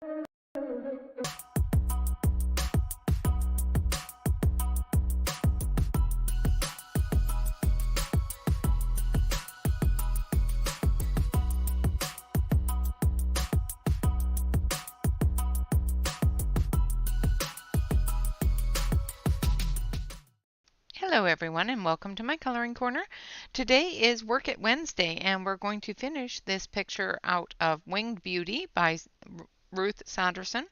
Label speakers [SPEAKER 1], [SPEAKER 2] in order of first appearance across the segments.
[SPEAKER 1] Hello everyone and welcome to my coloring corner. Today is Work It Wednesday and we're going to finish this picture out of Winged Beauty by Ruth Sanderson,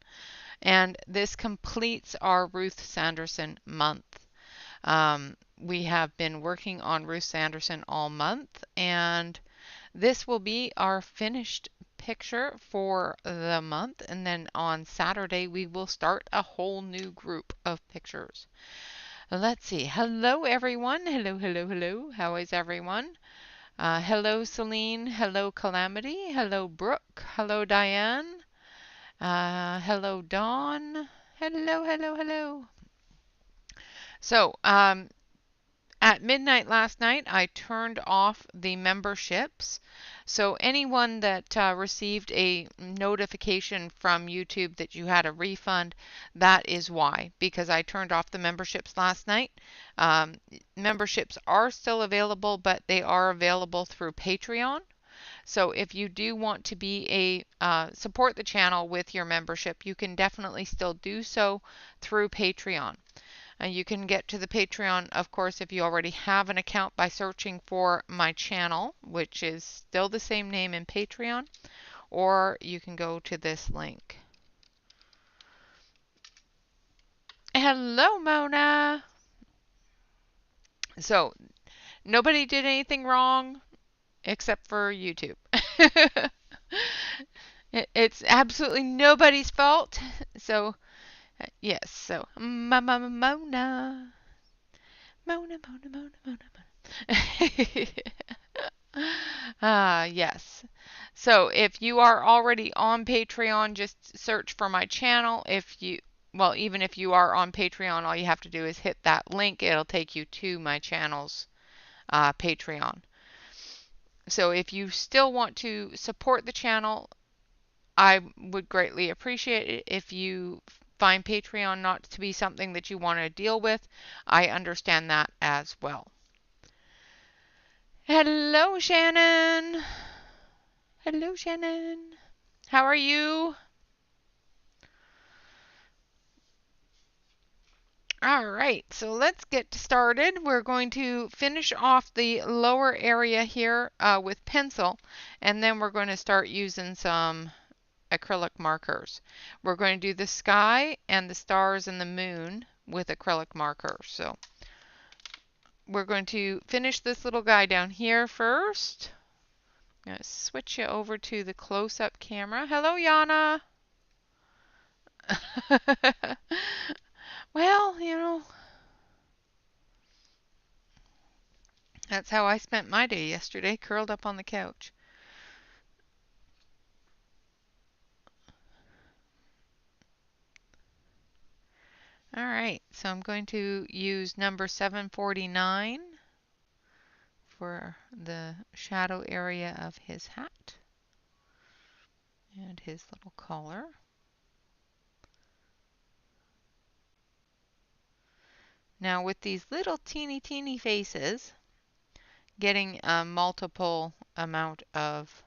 [SPEAKER 1] and this completes our Ruth Sanderson month. We have been working on Ruth Sanderson all month, and this will be our finished picture for the month, and then on Saturday we will start a whole new group of pictures. Let's see. Hello, everyone. Hello, hello, hello. How is everyone? Hello, Celine. Hello, Calamity. Hello, Brooke. Hello, Diane. Hello, Dawn. Hello, hello, hello. So, at midnight last night, I turned off the memberships. So anyone that received a notification from YouTube that you had a refund, that is why, because I turned off the memberships last night. Memberships are still available, but they are available through Patreon. So if you do want to be support the channel with your membership, you can definitely still do so through Patreon. You can get to the Patreon, of course, if you already have an account by searching for my channel, which is still the same name in Patreon, or you can go to this link. Hello, Mona. So, nobody did anything wrong except for YouTube. It's absolutely nobody's fault. So, yes, so Mona. Mona, Mona, Mona, Mona. Yes. So if you are already on Patreon, just search for my channel. Well, even if you are on Patreon, all you have to do is hit that link. It'll take you to my channel's Patreon. So if you still want to support the channel, I would greatly appreciate it if you find Patreon not to be something that you want to deal with. I understand that as well. Hello, Shannon. Hello, Shannon. How are you? All right, so let's get started. We're going to finish off the lower area here with pencil, and then we're going to start using some acrylic markers. We're going to do the sky and the stars and the moon with acrylic markers. So we're going to finish this little guy down here first. I'm going to switch you over to the close-up camera. Hello, Yana. Well, that's how I spent my day yesterday, curled up on the couch. All right, so I'm going to use number 749 for the shadow area of his hat and his little collar. Now with these little teeny faces, getting a multiple amount of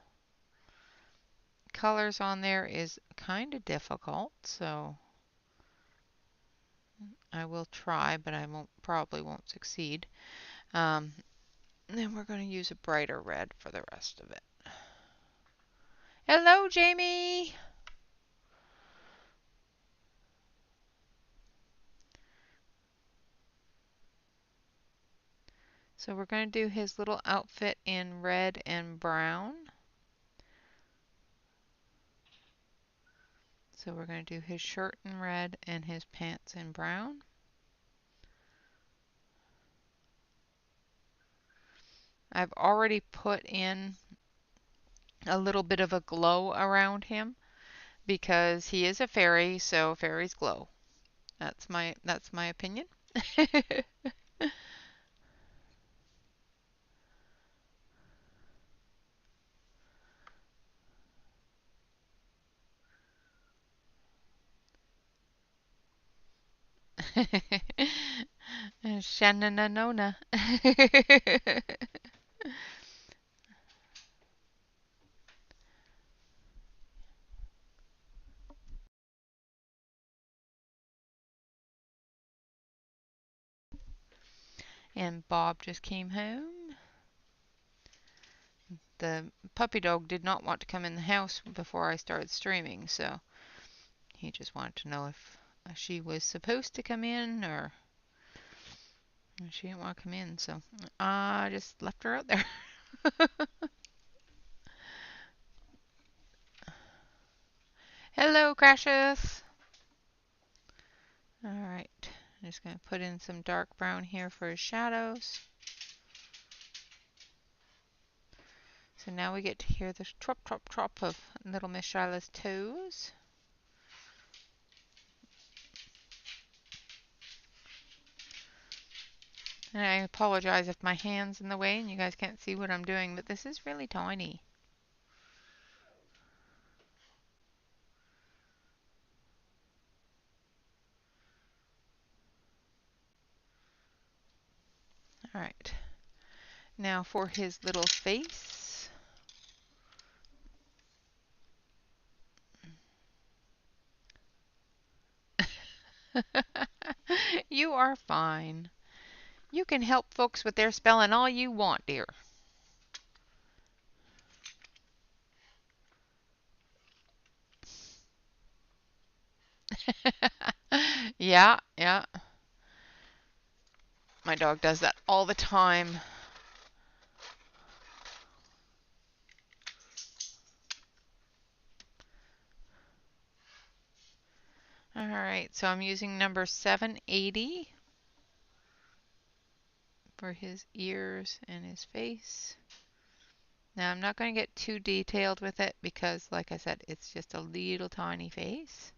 [SPEAKER 1] colors on there is kind of difficult, so I will try, but I probably won't succeed. Then we're going to use a brighter red for the rest of it. Hello, Jamie! So we're going to do his little outfit in red and brown. So we're going to do his shirt in red and his pants in brown. I've already put in a little bit of a glow around him because he is a fairy, so fairies glow. That's my opinion. Shananona. And Bob just came home. The puppy dog did not want to come in the house before I started streaming, so he just wanted to know if she was supposed to come in or she didn't want to come in, so I just left her out there. Hello, Crashes. Alright, I'm just going to put in some dark brown here for his shadows. So now we get to hear the trop trop trop of little Miss Shyla's toes. And I apologize if my hand's in the way and you guys can't see what I'm doing, but this is really tiny. Alright, now for his little face. You are fine. You can help folks with their spelling all you want, dear. Yeah, yeah. My dog does that all the time. Alright, so I'm using number 780 for his ears and his face. Now I'm not going to get too detailed with it because, like I said, it's just a little tiny face.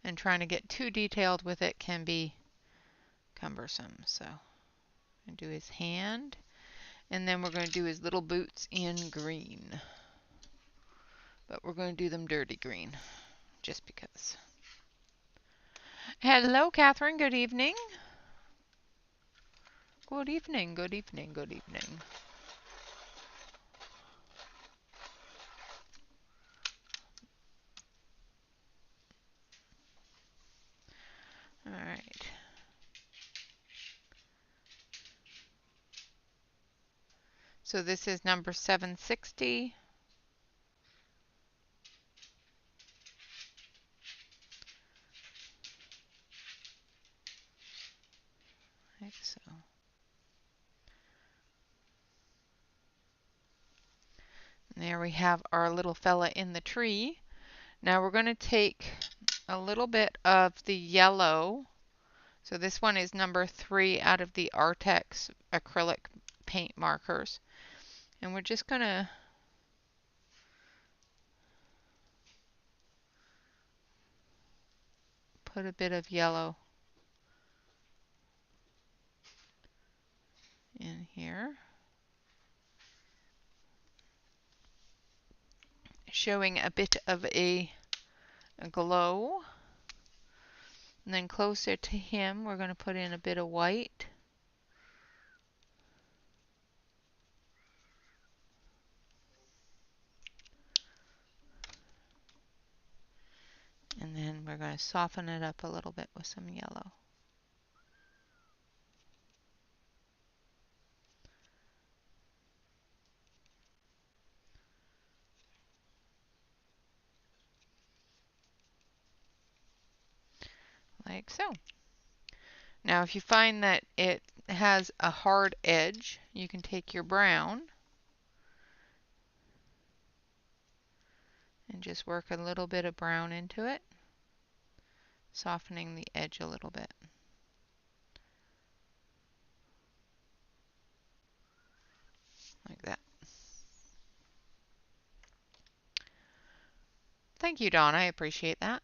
[SPEAKER 1] And trying to get too detailed with it can be cumbersome. So I'm going to do his hand, and then we're going to do his little boots in green. But we're going to do them dirty green, just because. Hello, Catherine. Good evening. Good evening, good evening, good evening. All right. So this is number 760. Like so. And there we have our little fella in the tree. Now we're going to take a little bit of the yellow. So this one is number 3 out of the Artex acrylic paint markers. And we're just going to put a bit of yellow in here, showing a bit of a glow. And then closer to him, we're going to put in a bit of white. And then we're going to soften it up a little bit with some yellow. Like so. Now if you find that it has a hard edge, you can take your brown and just work a little bit of brown into it, softening the edge a little bit. Like that. Thank you, Dawn. I appreciate that.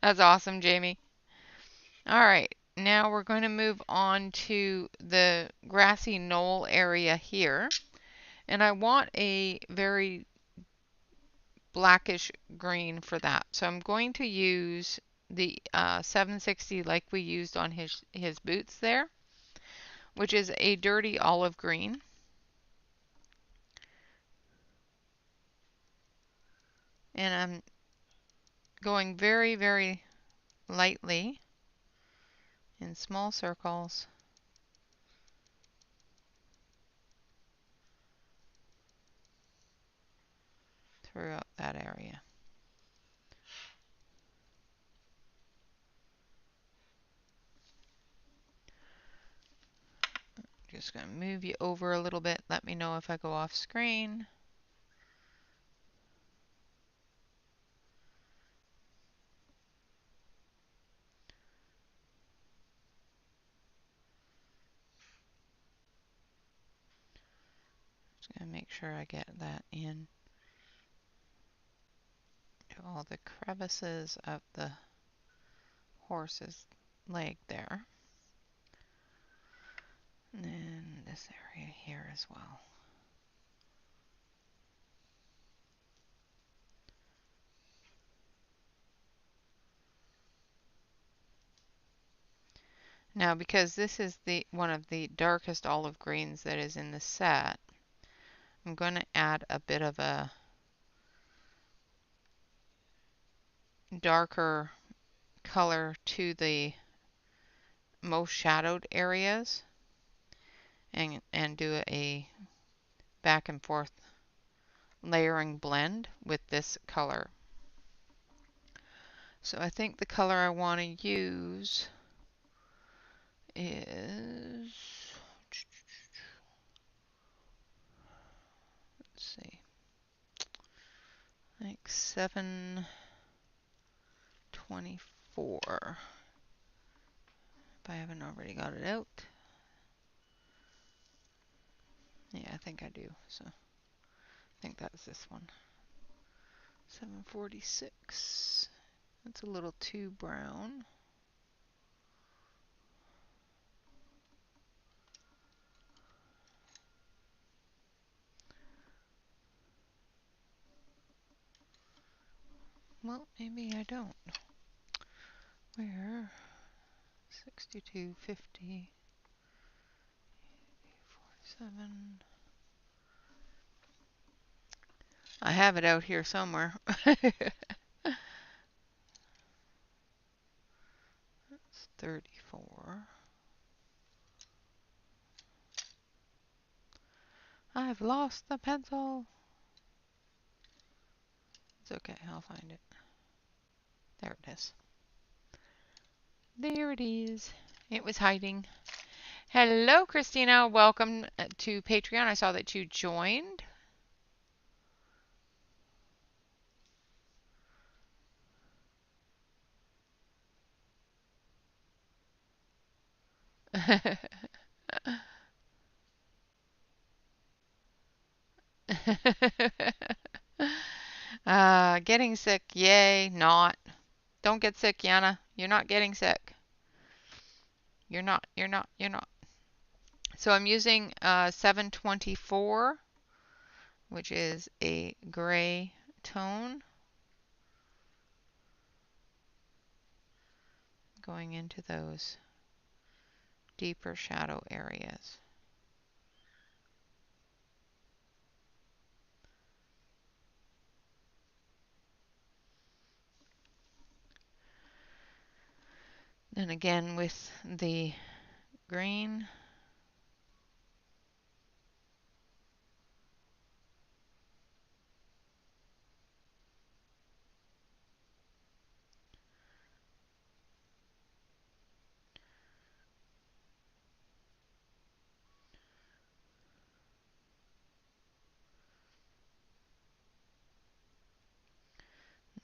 [SPEAKER 1] That's awesome, Jamie. All right, now we're going to move on to the grassy knoll area here. And I want a very blackish green for that. So I'm going to use the 760 like we used on his boots there, which is a dirty olive green. And I'm going very, very lightly in small circles throughout that area. Just going to move you over a little bit. Let me know if I go off screen. Just going to make sure I get that in to all the crevices of the horse's leg there. And then this area here as well. Now, because this is one of the darkest olive greens that is in the set, I'm going to add a bit of a darker color to the most shadowed areas and do a back and forth layering blend with this color. So I think the color I want to use is, let's see, like 724. If I haven't already got it out. Yeah, I think I do. So I think that's this one. 746. That's a little too brown. Well, maybe I don't. Where? 6250. 47. I have it out here somewhere. That's 34. I've lost the pencil. It's okay, I'll find it. There it is. There it is. It was hiding. Hello, Christina. Welcome to Patreon. I saw that you joined. Getting sick, yay, not. Don't get sick, Yana. You're not getting sick. You're not, you're not, you're not. So I'm using 724, which is a gray tone, going into those deeper shadow areas. Then again with the green,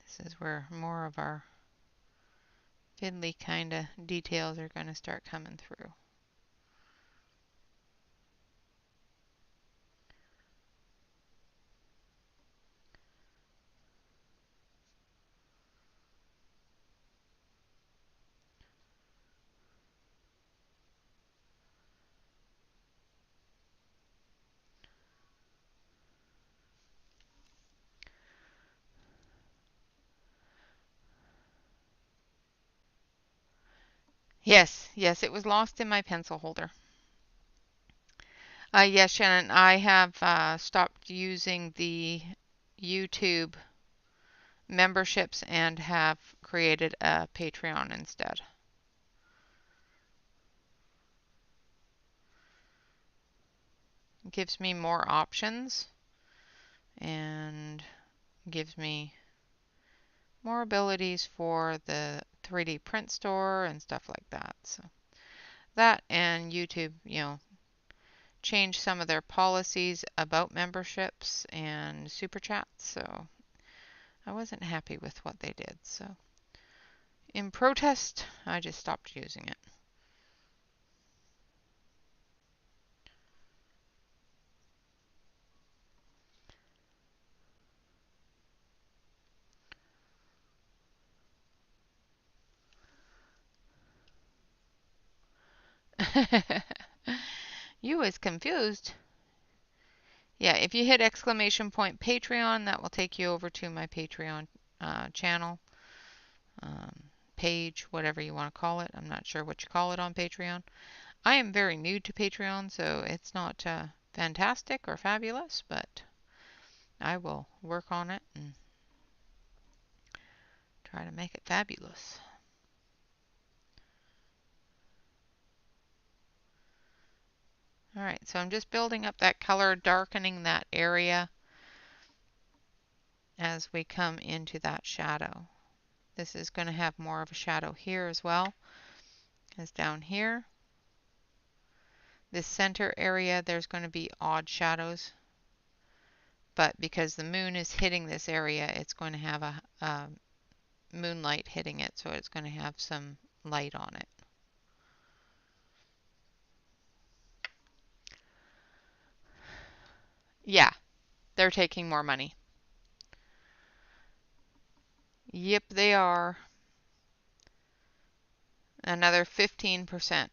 [SPEAKER 1] this is where more of our fiddly kind of details are going to start coming through. Yes, yes, it was lost in my pencil holder. Yes, Shannon, I have stopped using the YouTube memberships and have created a Patreon instead. It gives me more options and gives me more abilities for the 3D print store and stuff like that. So that and YouTube, changed some of their policies about memberships and super chats, so I wasn't happy with what they did. So in protest, I just stopped using it. You was confused. Yeah, if you hit exclamation point Patreon, that will take you over to my Patreon channel, um, page, whatever you want to call it. I'm not sure what you call it on Patreon. I am very new to Patreon, so it's not fantastic or fabulous, but I will work on it and try to make it fabulous. All right, so I'm just building up that color, darkening that area as we come into that shadow. This is going to have more of a shadow here as well as down here. This center area, there's going to be odd shadows, but because the moon is hitting this area, it's going to have a moonlight hitting it, so it's going to have some light on it. Yeah, they're taking more money. Yep, they are. Another 15%.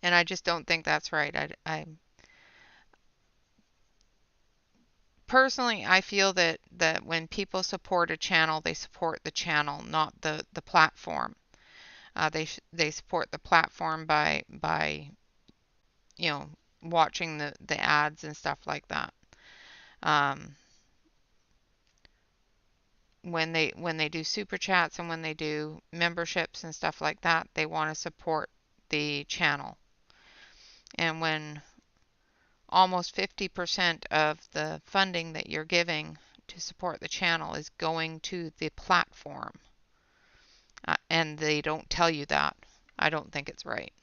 [SPEAKER 1] And I just don't think that's right. Personally, I feel that when people support a channel, they support the channel, not the platform. They support the platform by you know watching the ads and stuff like that. Um, when they do super chats and when they do memberships and stuff like that, they want to support the channel. And when almost 50% of the funding that you're giving to support the channel is going to the platform, and they don't tell you that, I don't think it's right.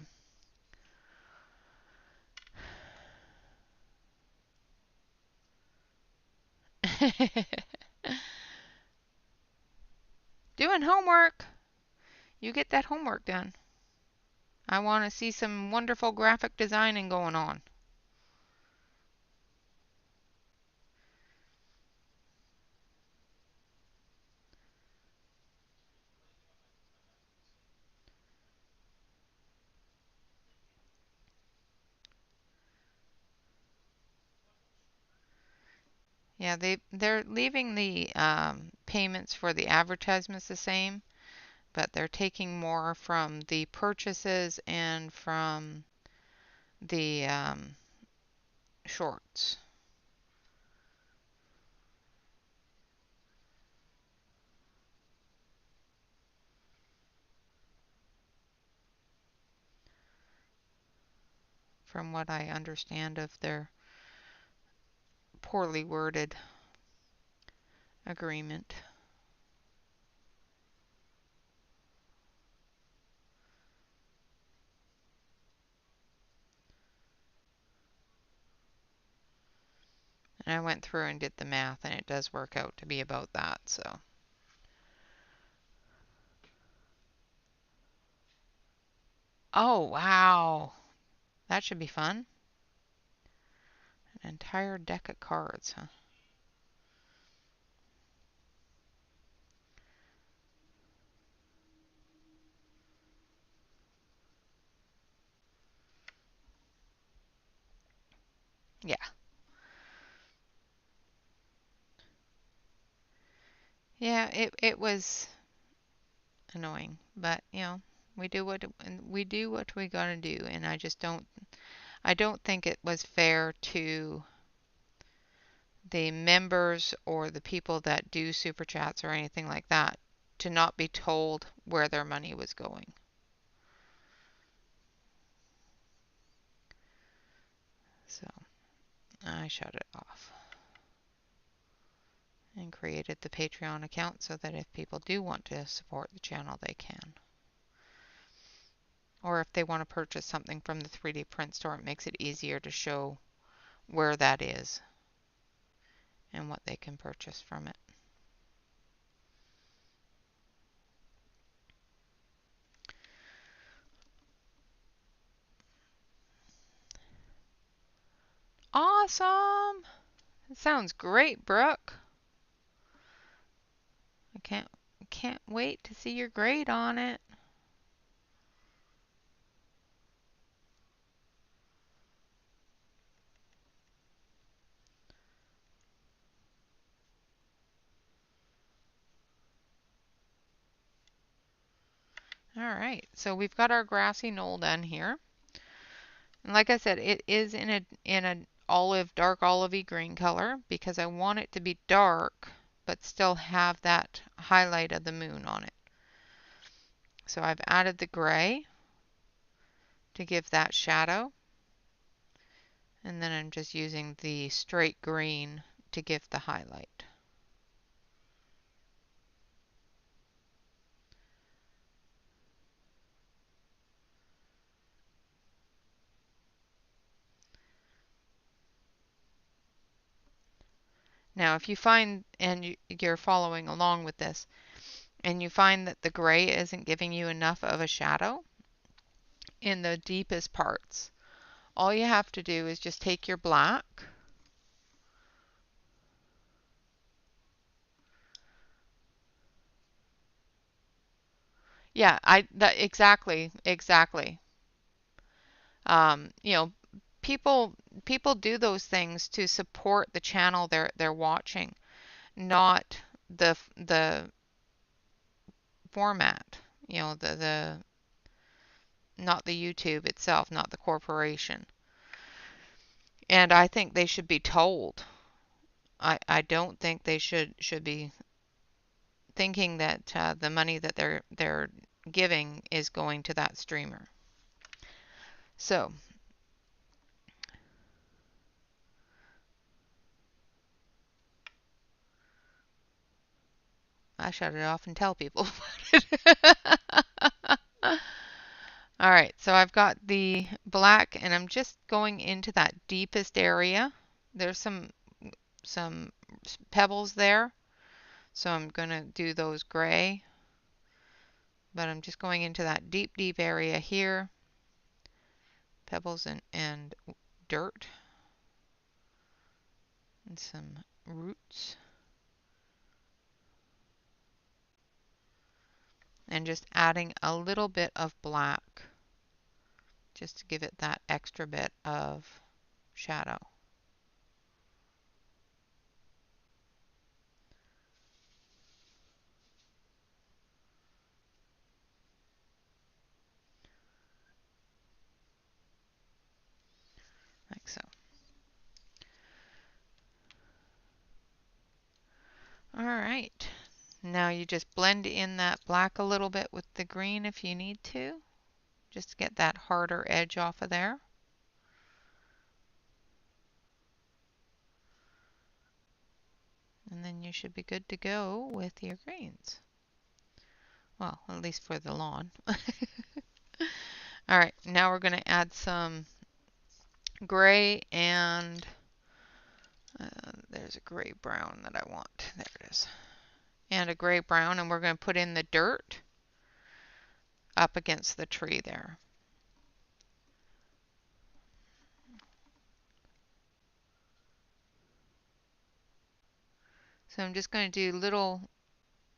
[SPEAKER 1] Doing homework. You get that homework done. I want to see some wonderful graphic designing going on. Yeah, they're leaving the payments for the advertisements the same, but they're taking more from the purchases and from the shorts. From what I understand of their poorly worded agreement. And I went through and did the math, and it does work out to be about that, so. Oh, wow. That should be fun. An entire deck of cards, huh? Yeah. Yeah, it was annoying. But, you know, we do what we gotta do, and I don't think it was fair to the members or the people that do super chats or anything like that to not be told where their money was going. So I shut it off and created the Patreon account so that if people do want to support the channel, they can. Or if they want to purchase something from the 3D print store, it makes it easier to show where that is and what they can purchase from it. Awesome! It sounds great, Brooke. I can't wait to see your grade on it. All right, so we've got our grassy knoll done here. And like I said, it is in an dark olivey green color because I want it to be dark but still have that highlight of the moon on it. So I've added the gray to give that shadow. And then I'm just using the straight green to give the highlight. Now, if you find, and you're following along with this, and you find that the gray isn't giving you enough of a shadow in the deepest parts, all you have to do is just take your black Yeah, exactly. You know, people do those things to support the channel they're watching, not the format. You know, the not the YouTube itself, not the corporation. And I think they should be told. I don't think they should be thinking that the money that they're giving is going to that streamer. So I shut it off and tell people about it. All right, so I've got the black and I'm just going into that deepest area. There's some pebbles there, so I'm going to do those gray. But I'm just going into that deep area here. Pebbles and dirt and some roots. And just adding a little bit of black just to give it that extra bit of shadow. Like so. All right. Now you just blend in that black a little bit with the green if you need to, just to get that harder edge off of there. And then you should be good to go with your greens. Well, at least for the lawn. All right, now we're going to add some gray and there's a gray brown that I want. There it is. And a gray brown, and we're going to put in the dirt up against the tree there. So I'm just going to do little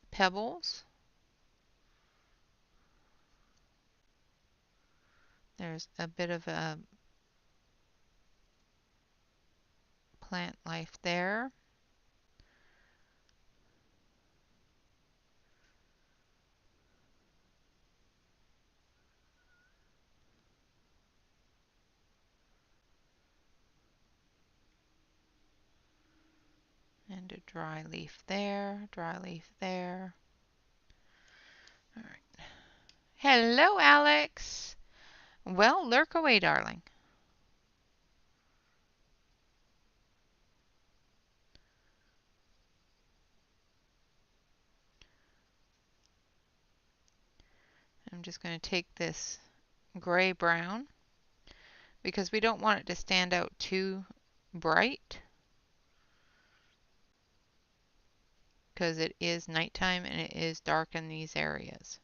[SPEAKER 1] pebbles. There's a bit of a plant life there. And a dry leaf there, dry leaf there. All right. Hello, Alex. Well, lurk away, darling. I'm just going to take this gray brown because we don't want it to stand out too bright because it is nighttime and it is dark in these areas.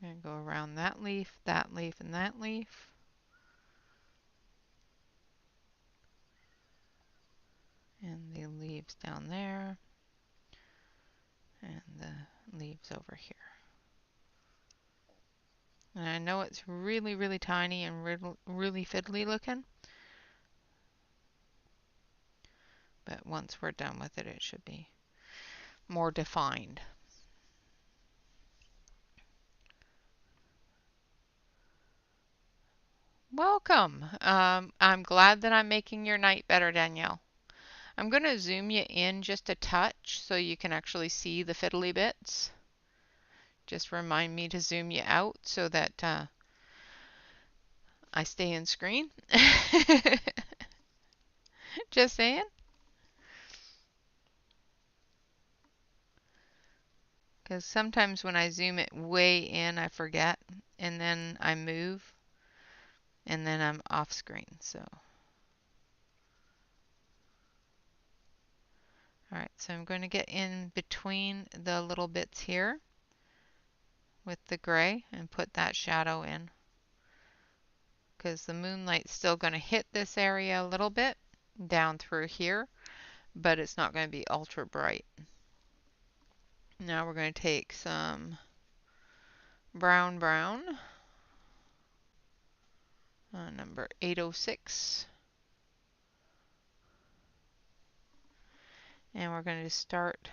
[SPEAKER 1] I'm going to go around that leaf, and that leaf. And the leaves down there. And the leaves over here. And I know it's really, really tiny and really fiddly looking. But once we're done with it, it should be more defined. Welcome. I'm glad that I'm making your night better, Danielle. I'm going to zoom you in just a touch so you can actually see the fiddly bits. Just remind me to zoom you out so that I stay in screen. Just saying. Because sometimes when I zoom it way in, I forget, and then I move, and then I'm off screen. So, all right, so I'm going to get in between the little bits here with the gray and put that shadow in. Because the moonlight's still going to hit this area a little bit down through here, but it's not going to be ultra bright. Now we're going to take some brown, number 806. And we're going to start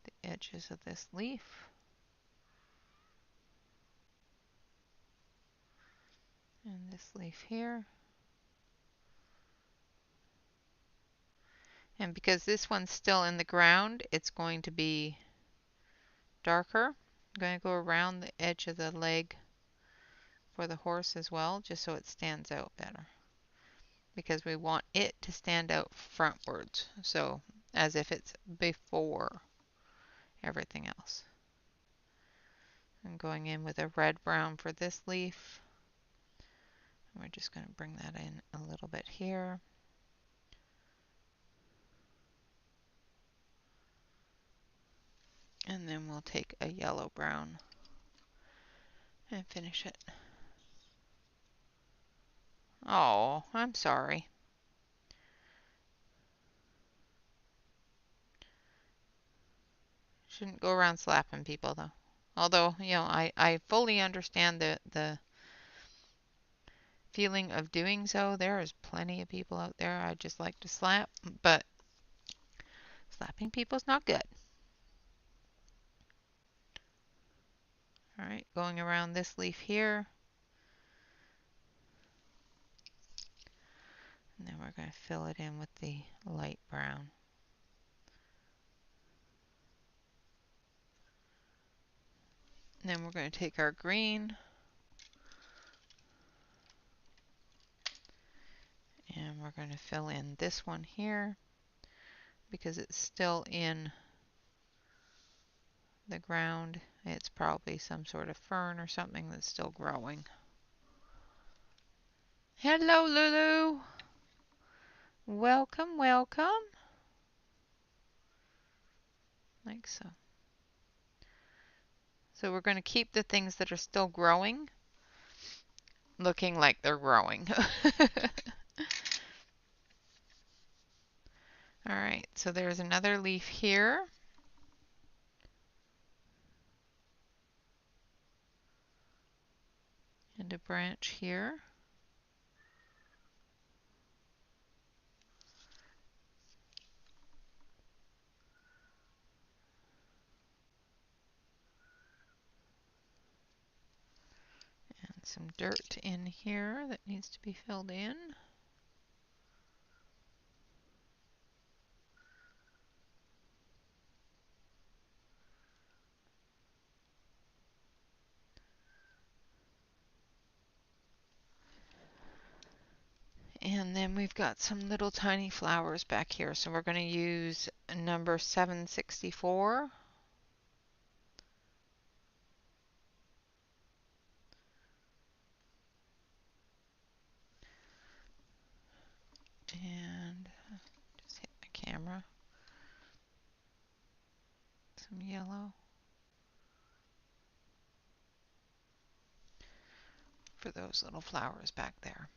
[SPEAKER 1] the edges of this leaf. And this leaf here. And because this one's still in the ground, it's going to be darker. I'm going to go around the edge of the leg for the horse as well, just so it stands out better. Because we want it to stand out frontwards, so as if it's before everything else. I'm going in with a red-brown for this leaf. We're just going to bring that in a little bit here. And then we'll take a yellow-brown and finish it. Oh, I'm sorry. Shouldn't go around slapping people though. Although, you know, I fully understand the feeling of doing so. There is plenty of people out there I just like to slap, but slapping people is not good. All right, going around this leaf here. And then we're going to fill it in with the light brown. And then we're going to take our green and we're going to fill in this one here because it's still in the ground. It's probably some sort of fern or something that's still growing. Hello, Lulu. Welcome, welcome. Like so. So we're going to keep the things that are still growing looking like they're growing. All right, so there's another leaf here. And a branch here. And some dirt in here that needs to be filled in. And then we've got some little tiny flowers back here. So we're going to use number 764. And just hit my camera. Some yellow for those little flowers back there.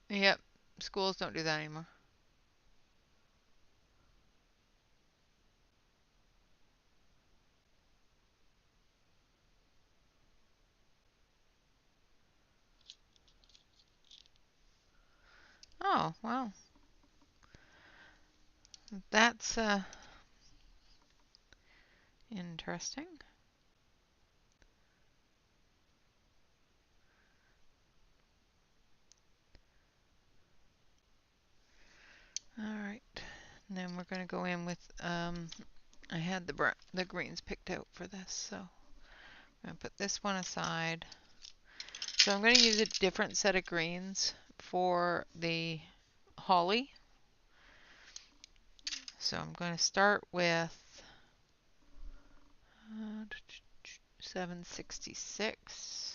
[SPEAKER 1] Yep, schools don't do that anymore. Oh, well, that's interesting. All right, and then we're going to go in with, I had the greens picked out for this, so I'm going to put this one aside. So I'm going to use a different set of greens for the holly. So I'm going to start with 766.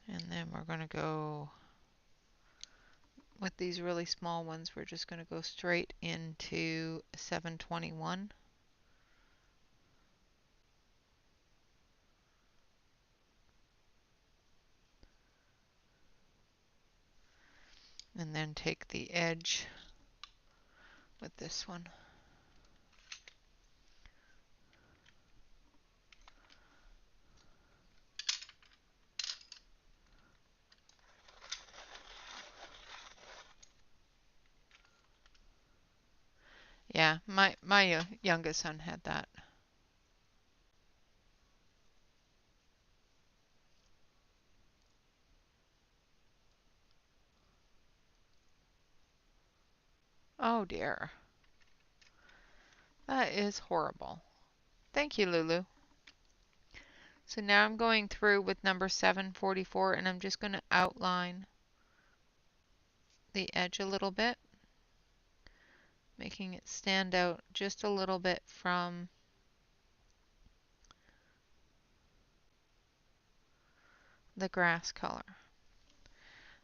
[SPEAKER 1] And then we're going to go with these really small ones. We're just going to go straight into 721. And then take the edge with this one. Yeah, my youngest son had that. Oh dear. That is horrible. Thank you, Lulu. So now I'm going through with number 744 and I'm just going to outline the edge a little bit, making it stand out just a little bit from the grass color.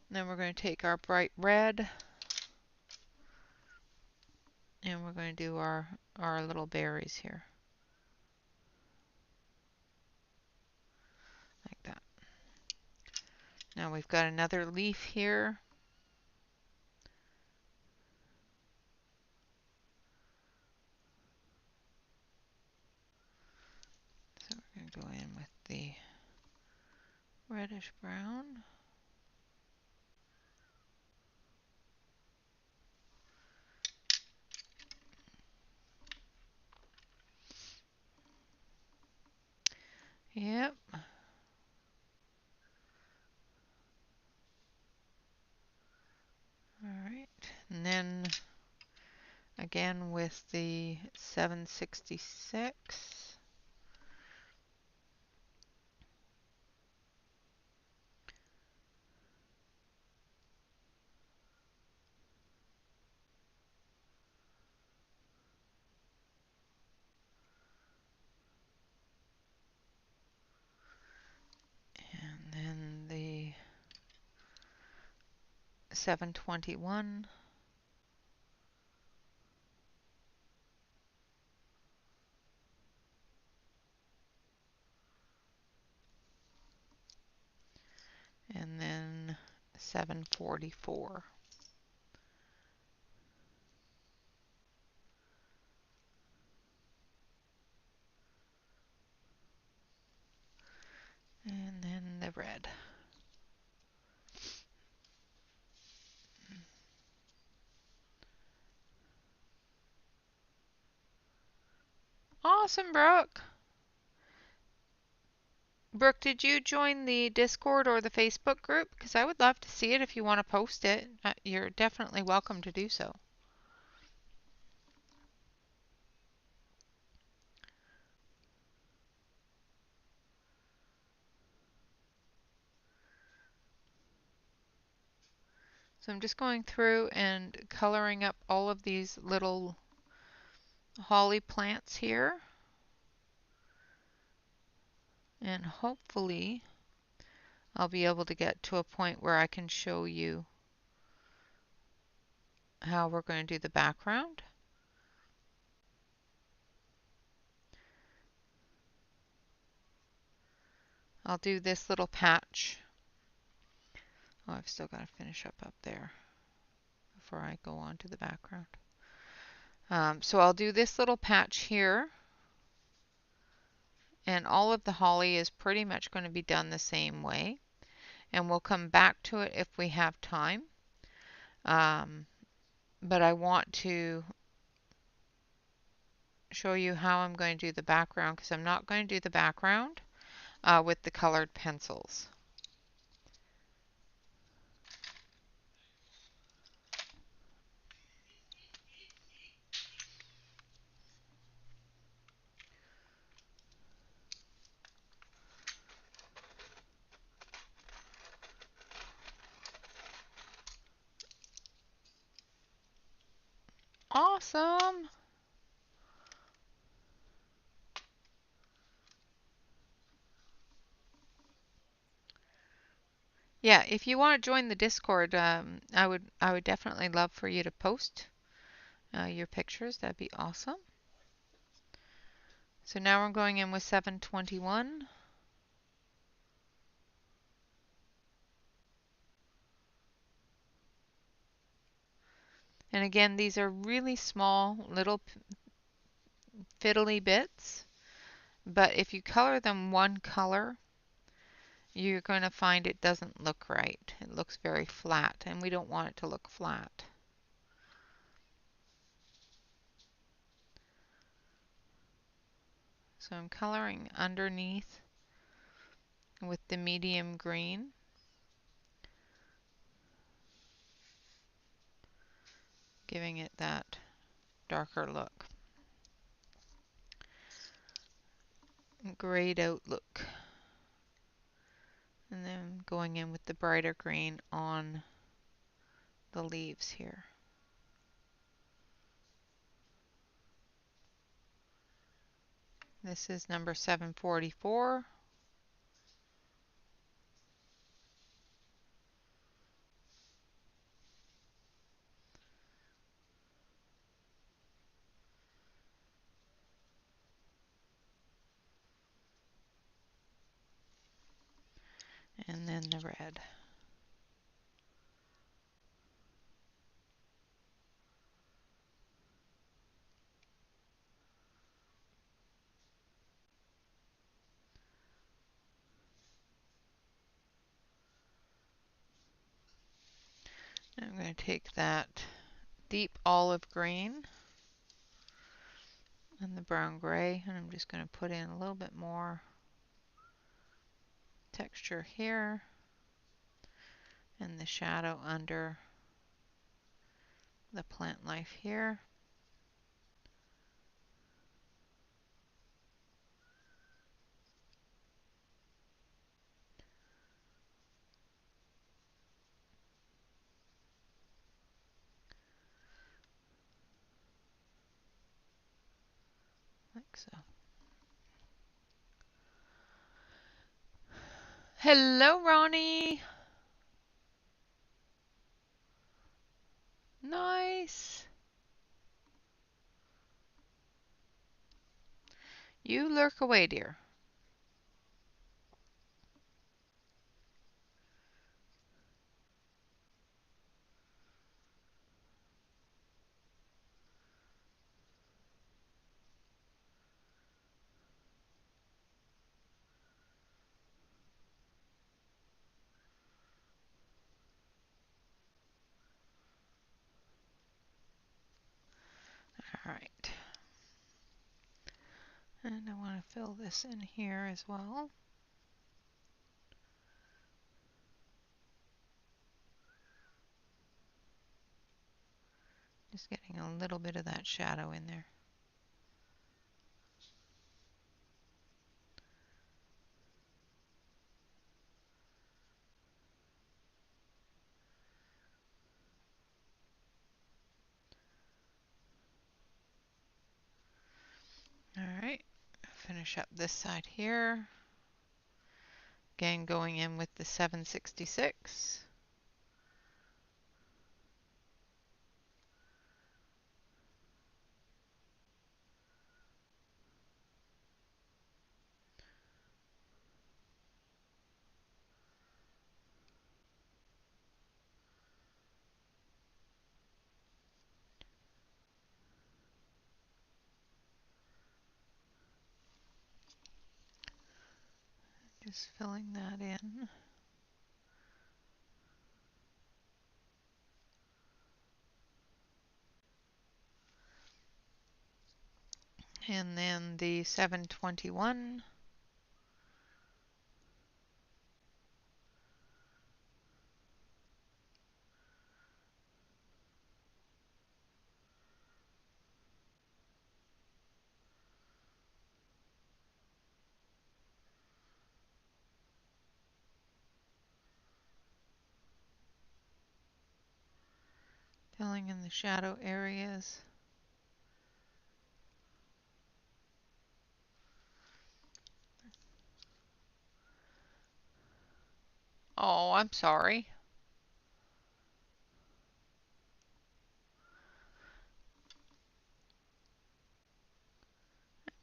[SPEAKER 1] And then we're going to take our bright red and we're going to do our little berries here. Like that. Now we've got another leaf here. So we're going to go in with the reddish brown. Yep. Alright. And then again with the 766. And then the 721. 744. And then the red. Awesome, Brooke. Brooke, did you join the Discord or the Facebook group? Because I would love to see it if you want to post it. You're definitely welcome to do so. So I'm just going through and coloring up all of these little holly plants here. And hopefully I'll be able to get to a point where I can show you how we're going to do the background. I'll do this little patch. Oh, I've still got to finish up there before I go on to the background. So I'll do this little patch here, and all of the holly is pretty much going to be done the same way, and we'll come back to it if we have time. But I want to show you how I'm going to do the background, because I'm not going to do the background with the colored pencils. Awesome! Yeah, if you want to join the Discord, I would definitely love for you to post your pictures. That'd be awesome. So now we're going in with 721. And again, these are really small little fiddly bits, but if you color them one color, you're going to find it doesn't look right. It looks very flat, and we don't want it to look flat. So I'm coloring underneath with the medium green. Giving it that darker look. Grayed out look. And then going in with the brighter green on the leaves here. This is number 744. And then the red. I'm going to take that deep olive green and the brown gray, and I'm just going to put in a little bit more texture here and the shadow under the plant life here. Like so. Hello, Ronnie. Nice. You lurk away, dear. right. And I want to fill this in here as well. Just getting a little bit of that shadow in there. All right, finish up this side here. Again, going in with the 766. Just filling that in. And then the 721. Filling in the shadow areas. Oh, I'm sorry.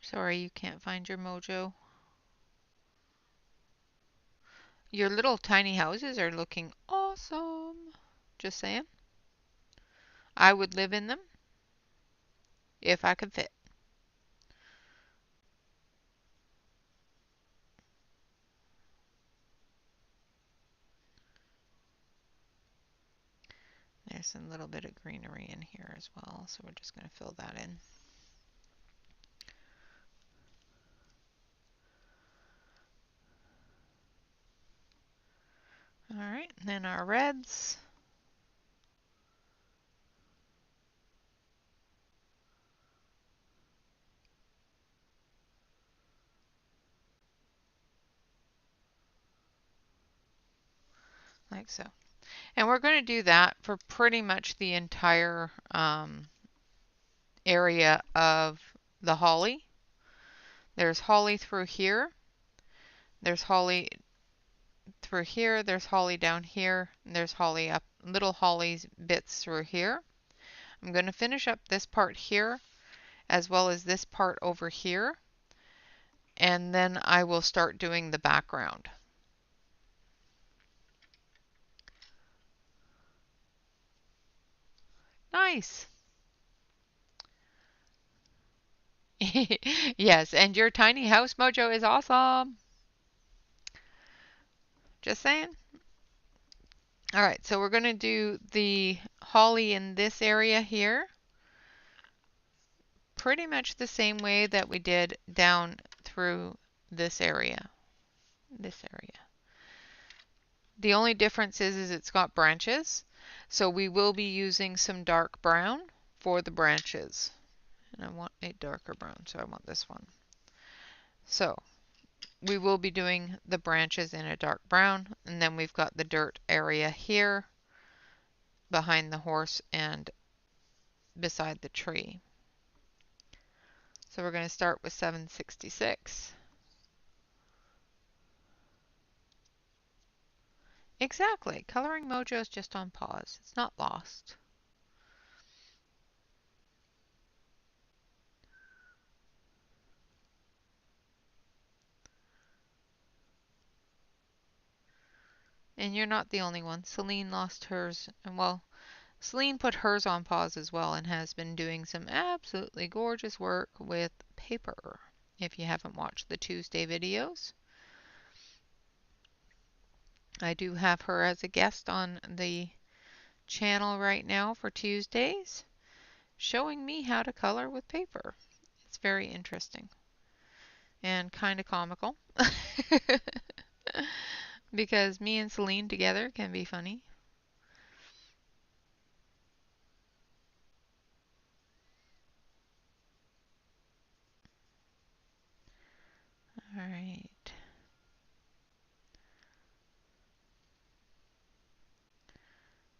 [SPEAKER 1] Sorry you can't find your mojo. Your little tiny houses are looking awesome. Just saying. I would live in them if I could fit. There's a little bit of greenery in here as well, so we're just going to fill that in. All right, and then our reds. Like so. And we're going to do that for pretty much the entire area of the holly. There's holly through here. There's holly through here. There's holly down here. And there's holly up, little holly bits through here. I'm going to finish up this part here as well as this part over here. And then I will start doing the background. Nice. Yes, and your tiny house mojo is awesome. Just saying. All right, so we're going to do the holly in this area here. Pretty much the same way that we did down through this area. This area. The only difference is it's got branches. So we will be using some dark brown for the branches. And I want a darker brown, so I want this one. So we will be doing the branches in a dark brown, and then we've got the dirt area here behind the horse and beside the tree. So we're going to start with 766. Exactly. Coloring Mojo is just on pause. It's not lost. And you're not the only one. Celine lost hers. And well, Celine put hers on pause as well and has been doing some absolutely gorgeous work with paper. If you haven't watched the Tuesday videos, I do have her as a guest on the channel right now for Tuesdays. showing me how to color with paper. It's very interesting and kind of comical because me and Celine together can be funny. All right.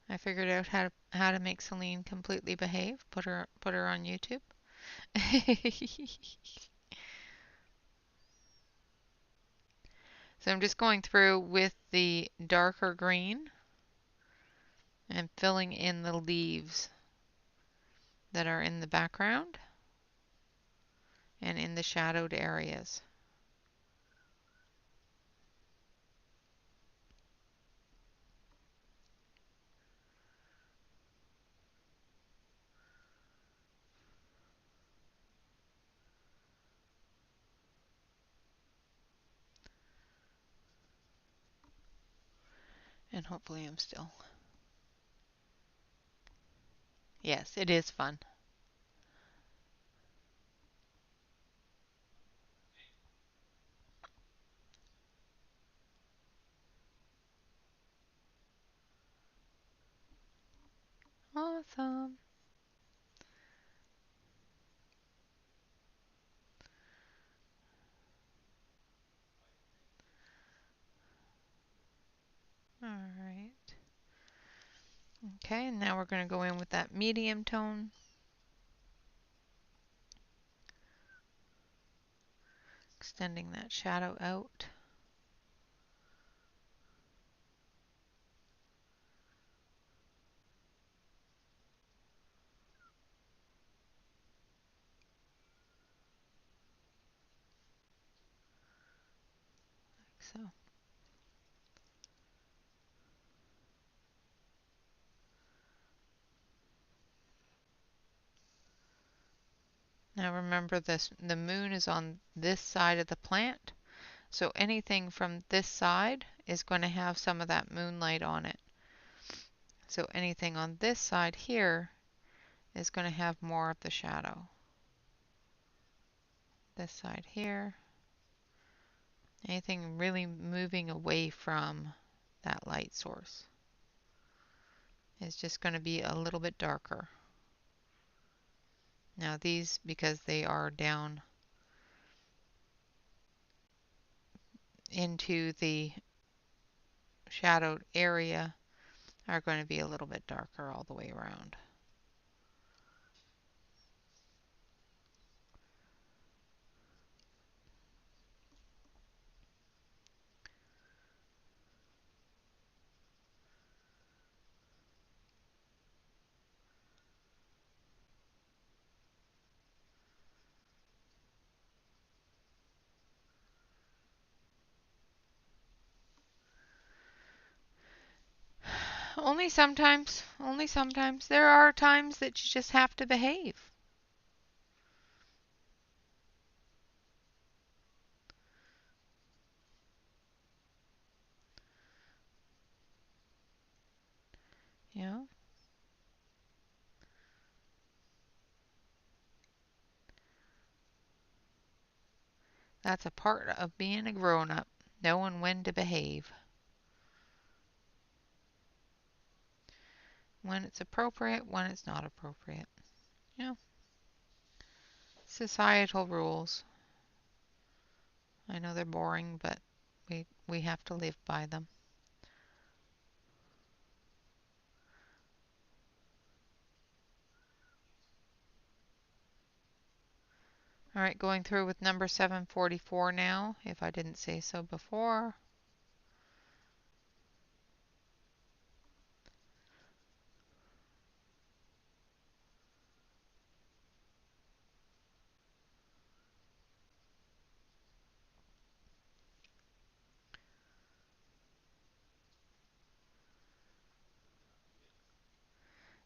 [SPEAKER 1] I figured out how to make Celine completely behave. Put her on YouTube. So I'm just going through with the darker green and filling in the leaves that are in the background and in the shadowed areas. And hopefully I'm still. Yes, it is fun. Awesome. All right. Okay, and now we're going to go in with that medium tone. Extending that shadow out. Like so. Now remember this, the moon is on this side of the plant, so anything from this side is going to have some of that moonlight on it. So anything on this side here is going to have more of the shadow. This side here, anything really moving away from that light source is just going to be a little bit darker. Now these, because they are down into the shadowed area, are going to be a little bit darker all the way around. Only sometimes. Only sometimes. There are times that you just have to behave. You know? That's a part of being a grown-up, knowing when to behave. When it's appropriate, when it's not appropriate. You know? Societal rules. I know they're boring, but we have to live by them. All right, going through with number 744 now, if I didn't say so before.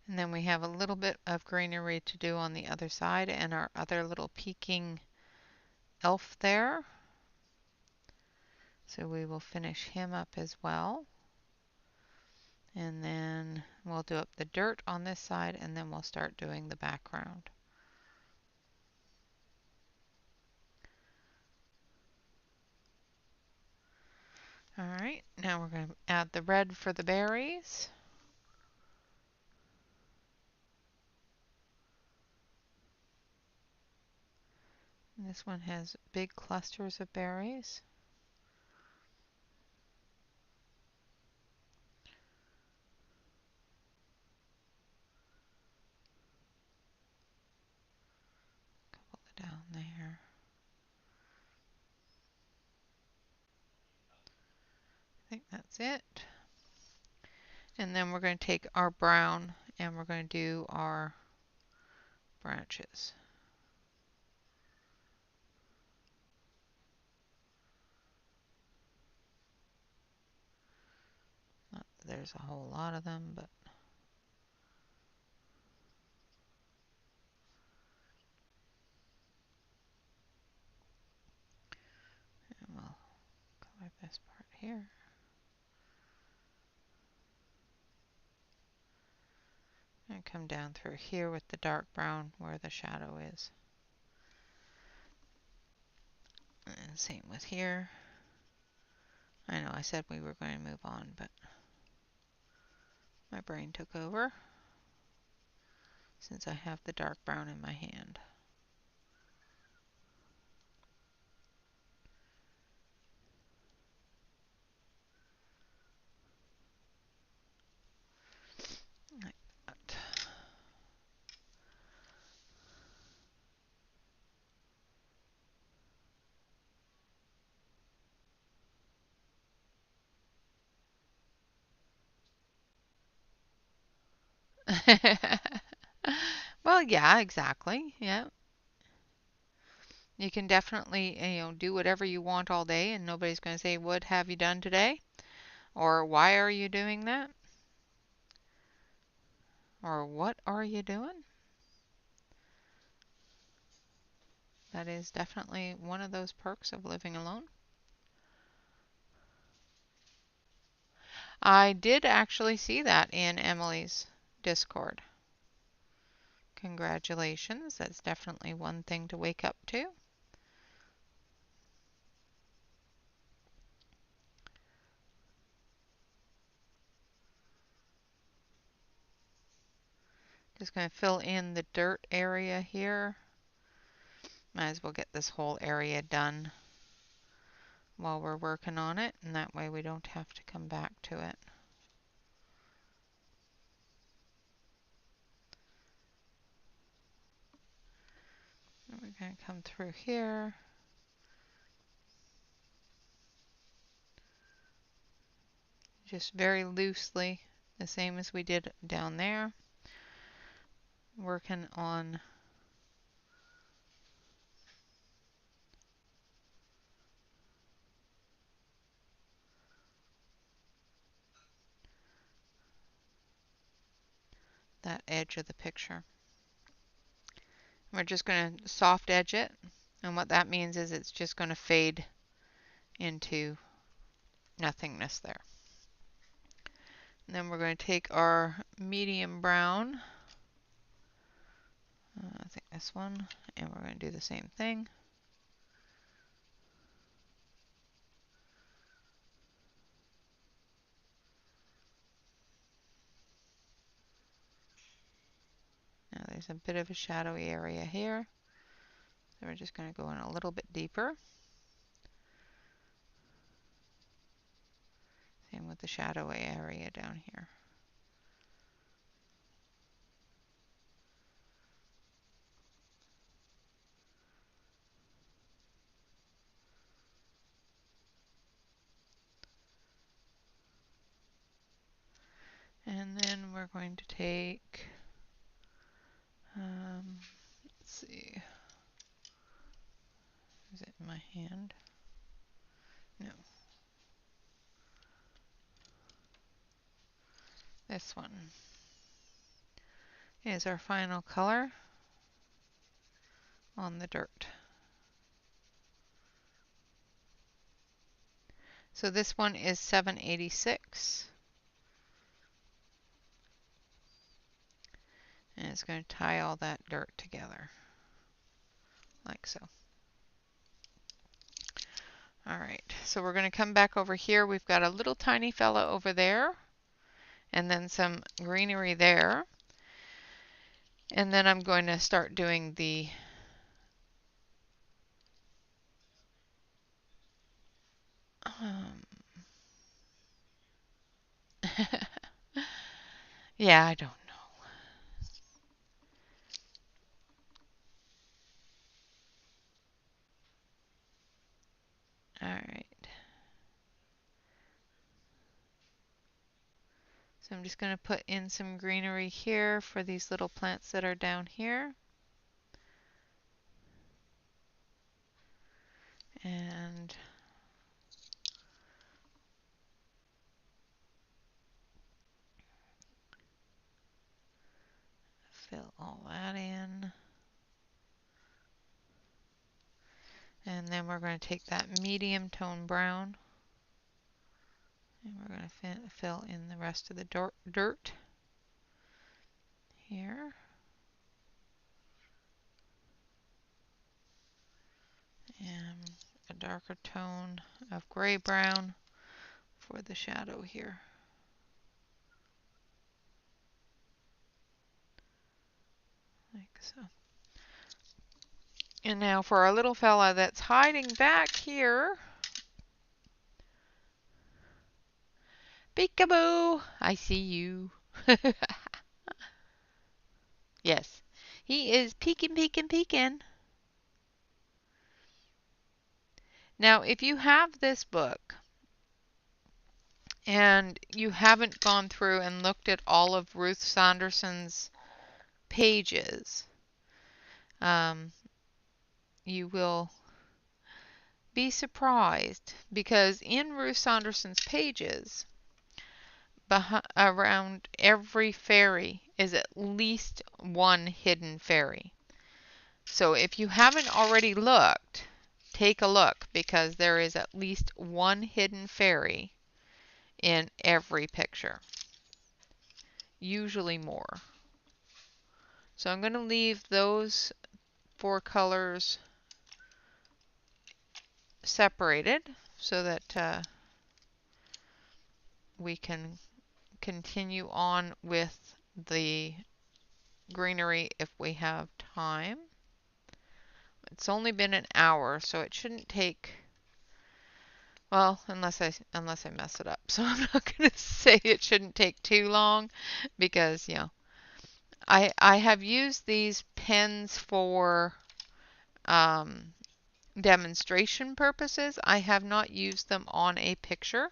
[SPEAKER 1] And then we have a little bit of greenery to do on the other side and our other little peeking elf there. So we will finish him up as well. And then we'll do up the dirt on this side, and then we'll start doing the background. Alright, now we're going to add the red for the berries. And this one has big clusters of berries. A couple down there. I think that's it. And then we're going to take our brown and we're going to do our branches. Not that there's a whole lot of them, but and we'll color this part here. And come down through here with the dark brown where the shadow is. And same with here. I know I said we were going to move on, but my brain took over since I have the dark brown in my hand. Like that. Well, yeah, exactly. Yeah. You can definitely, do whatever you want all day and nobody's going to say, "What have you done today?" Or "Why are you doing that?" Or "What are you doing?" That is definitely one of those perks of living alone. I did actually see that in Emily's Discord. Congratulations. That's definitely one thing to wake up to. Just going to fill in the dirt area here. Might as well get this whole area done while we're working on it, and that way we don't have to come back to it. And we're going to come through here. Just very loosely, the same as we did down there. Working on that edge of the picture. We're just going to soft edge it, and what that means is it's just going to fade into nothingness there. And then we're going to take our medium brown, I think this one, and we're going to do the same thing. Now there's a bit of a shadowy area here, so we're just going to go in a little bit deeper. Same with the shadowy area down here. And then we're going to take, let's see, is it in my hand? No. This one is our final color on the dirt. So this one is 786. And it's going to tie all that dirt together, like so. Alright, so we're going to come back over here. We've got a little tiny fella over there, and then some greenery there. And then I'm going to start doing the yeah, I don't know. Alright. So I'm just going to put in some greenery here for these little plants that are down here. And fill all that in. And then we're going to take that medium tone brown and we're going to fill in the rest of the dirt here. And a darker tone of gray brown for the shadow here. Like so. And now for our little fella that's hiding back here. Peekaboo! I see you. Yes, he is peeking, peeking, peeking. Now, if you have this book and you haven't gone through and looked at all of Ruth Sanderson's pages, you will be surprised because in Ruth Sanderson's pages, around every fairy is at least one hidden fairy. So if you haven't already looked, take a look because there is at least one hidden fairy in every picture. Usually more. So I'm going to leave those 4 colors separated so that we can continue on with the greenery if we have time. It's only been an hour, so it shouldn't take, well, unless I mess it up. So I'm not going to say it shouldn't take too long because, you know, I have used these pens for demonstration purposes. I have not used them on a picture.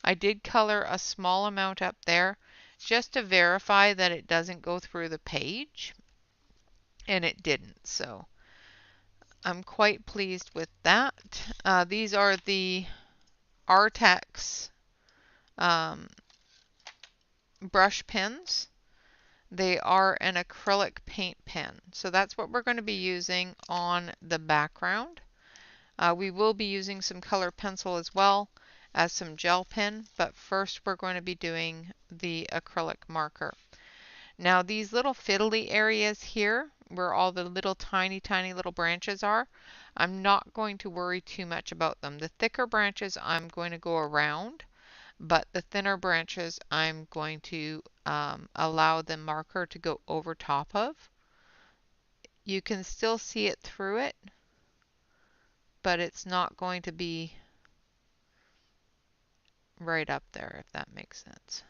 [SPEAKER 1] I did color a small amount up there just to verify that it doesn't go through the page, and it didn't, so I'm quite pleased with that. These are the Artex brush pens. They are an acrylic paint pen, so that's what we're going to be using on the background. We will be using some color pencil as well as some gel pen, but first we're going to be doing the acrylic marker. Now these little fiddly areas here, where all the little tiny little branches are, I'm not going to worry too much about them. The thicker branches I'm going to go around, but the thinner branches I'm going to allow the marker to go over top of. You can still see it through it, but it's not going to be right up there, if that makes sense.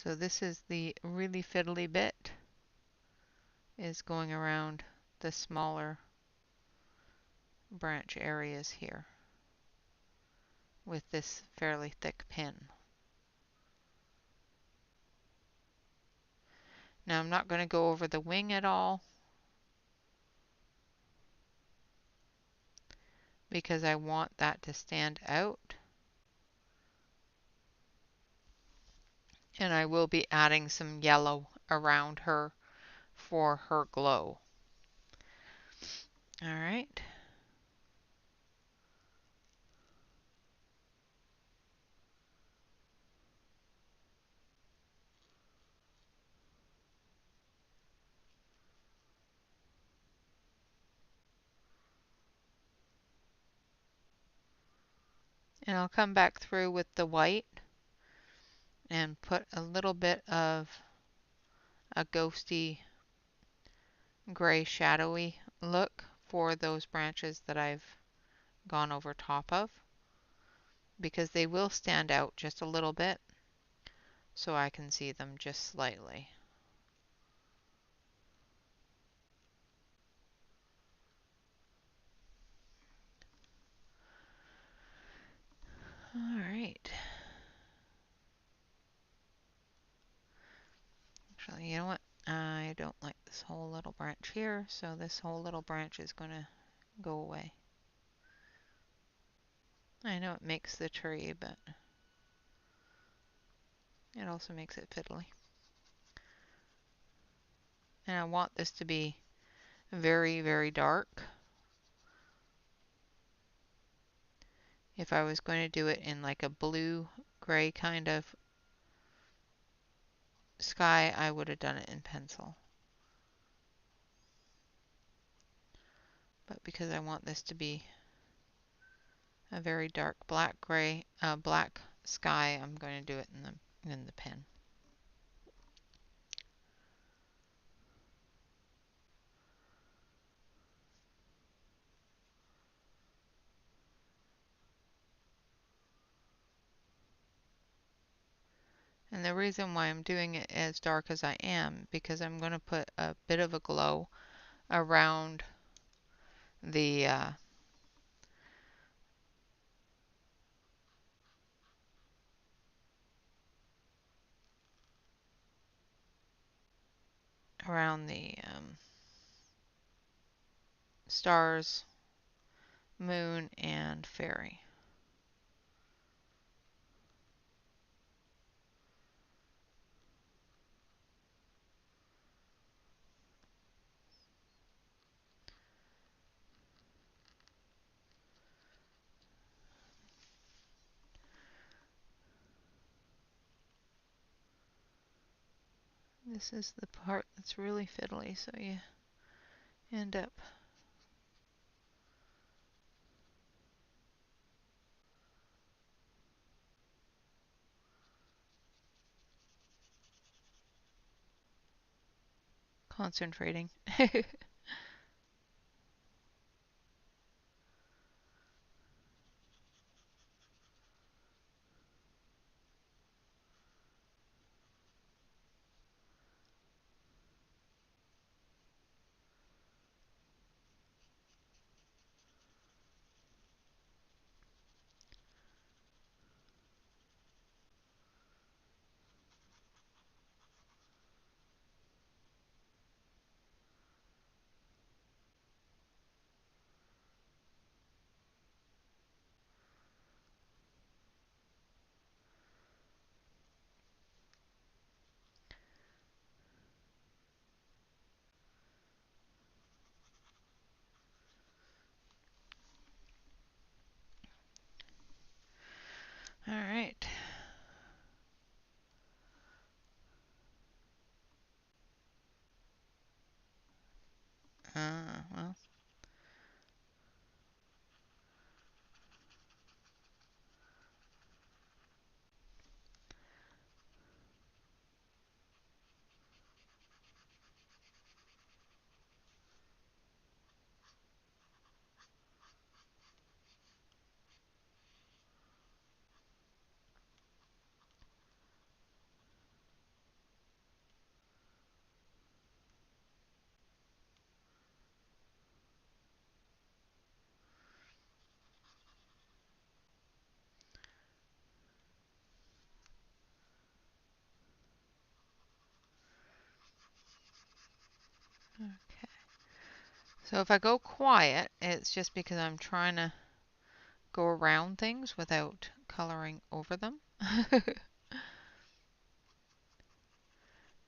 [SPEAKER 1] So this is the really fiddly bit, is going around the smaller branch areas here with this fairly thick pen. Now I'm not going to go over the wing at all because I want that to stand out. And I will be adding some yellow around her for her glow. All right. And I'll come back through with the white and put a little bit of a ghosty gray shadowy look for those branches that I've gone over top of, because they will stand out just a little bit so I can see them just slightly. All right. Actually, you know what? I don't like this whole little branch here, so this whole little branch is going to go away. I know it makes the tree, but it also makes it fiddly. And I want this to be very, very dark. If I was going to do it in like a blue-gray kind of sky, I would have done it in pencil. But because I want this to be a very dark black-gray, black sky, I'm going to do it in the pen. And the reason why I'm doing it as dark as I am, because I'm going to put a bit of a glow around the around the stars, moon, and fairy. This is the part that's really fiddly, so you end up concentrating. All right. Well, okay. So if I go quiet, it's just because I'm trying to go around things without coloring over them.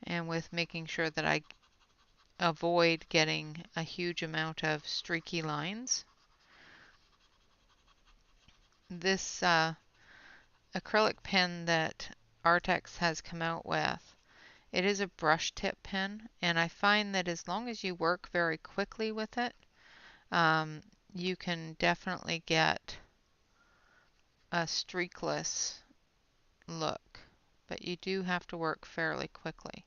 [SPEAKER 1] And with making sure that I avoid getting a huge amount of streaky lines. This acrylic pen that Artex has come out with, it is a brush tip pen, and I find that as long as you work very quickly with it, you can definitely get a streakless look, but you do have to work fairly quickly.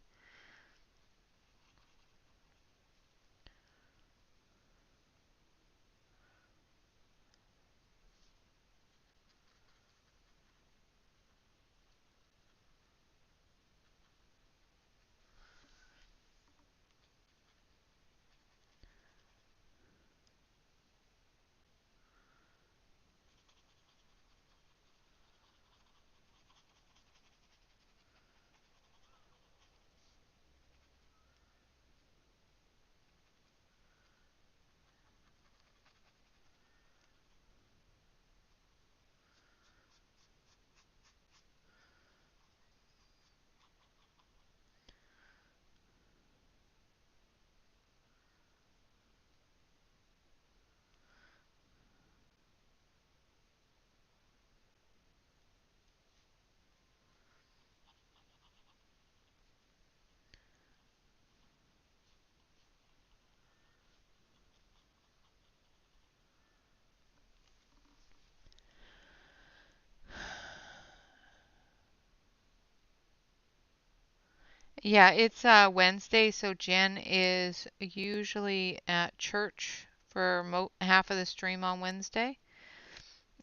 [SPEAKER 1] Yeah, it's Wednesday, so Jen is usually at church for half of the stream on Wednesday,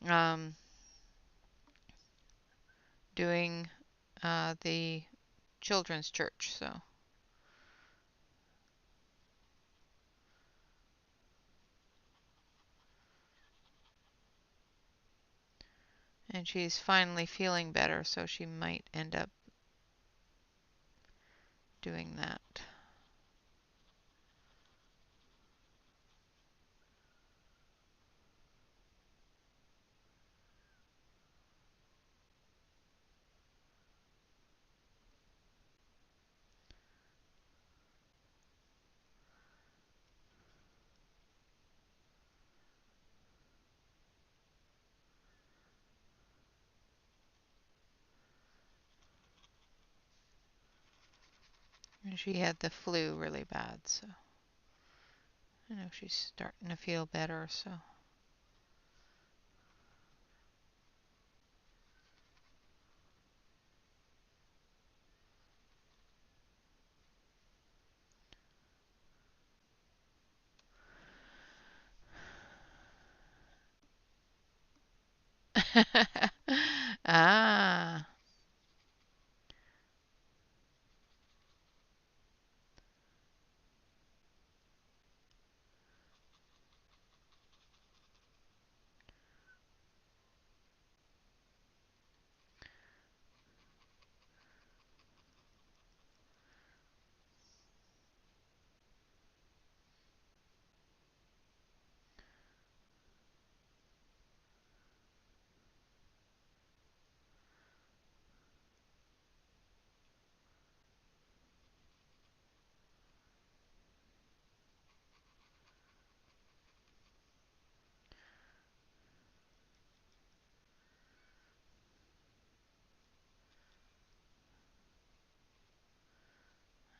[SPEAKER 1] um, doing the children's church. So, and she's finally feeling better, so she might end up doing that. And she had the flu really bad, so I know she's starting to feel better, so. Ah.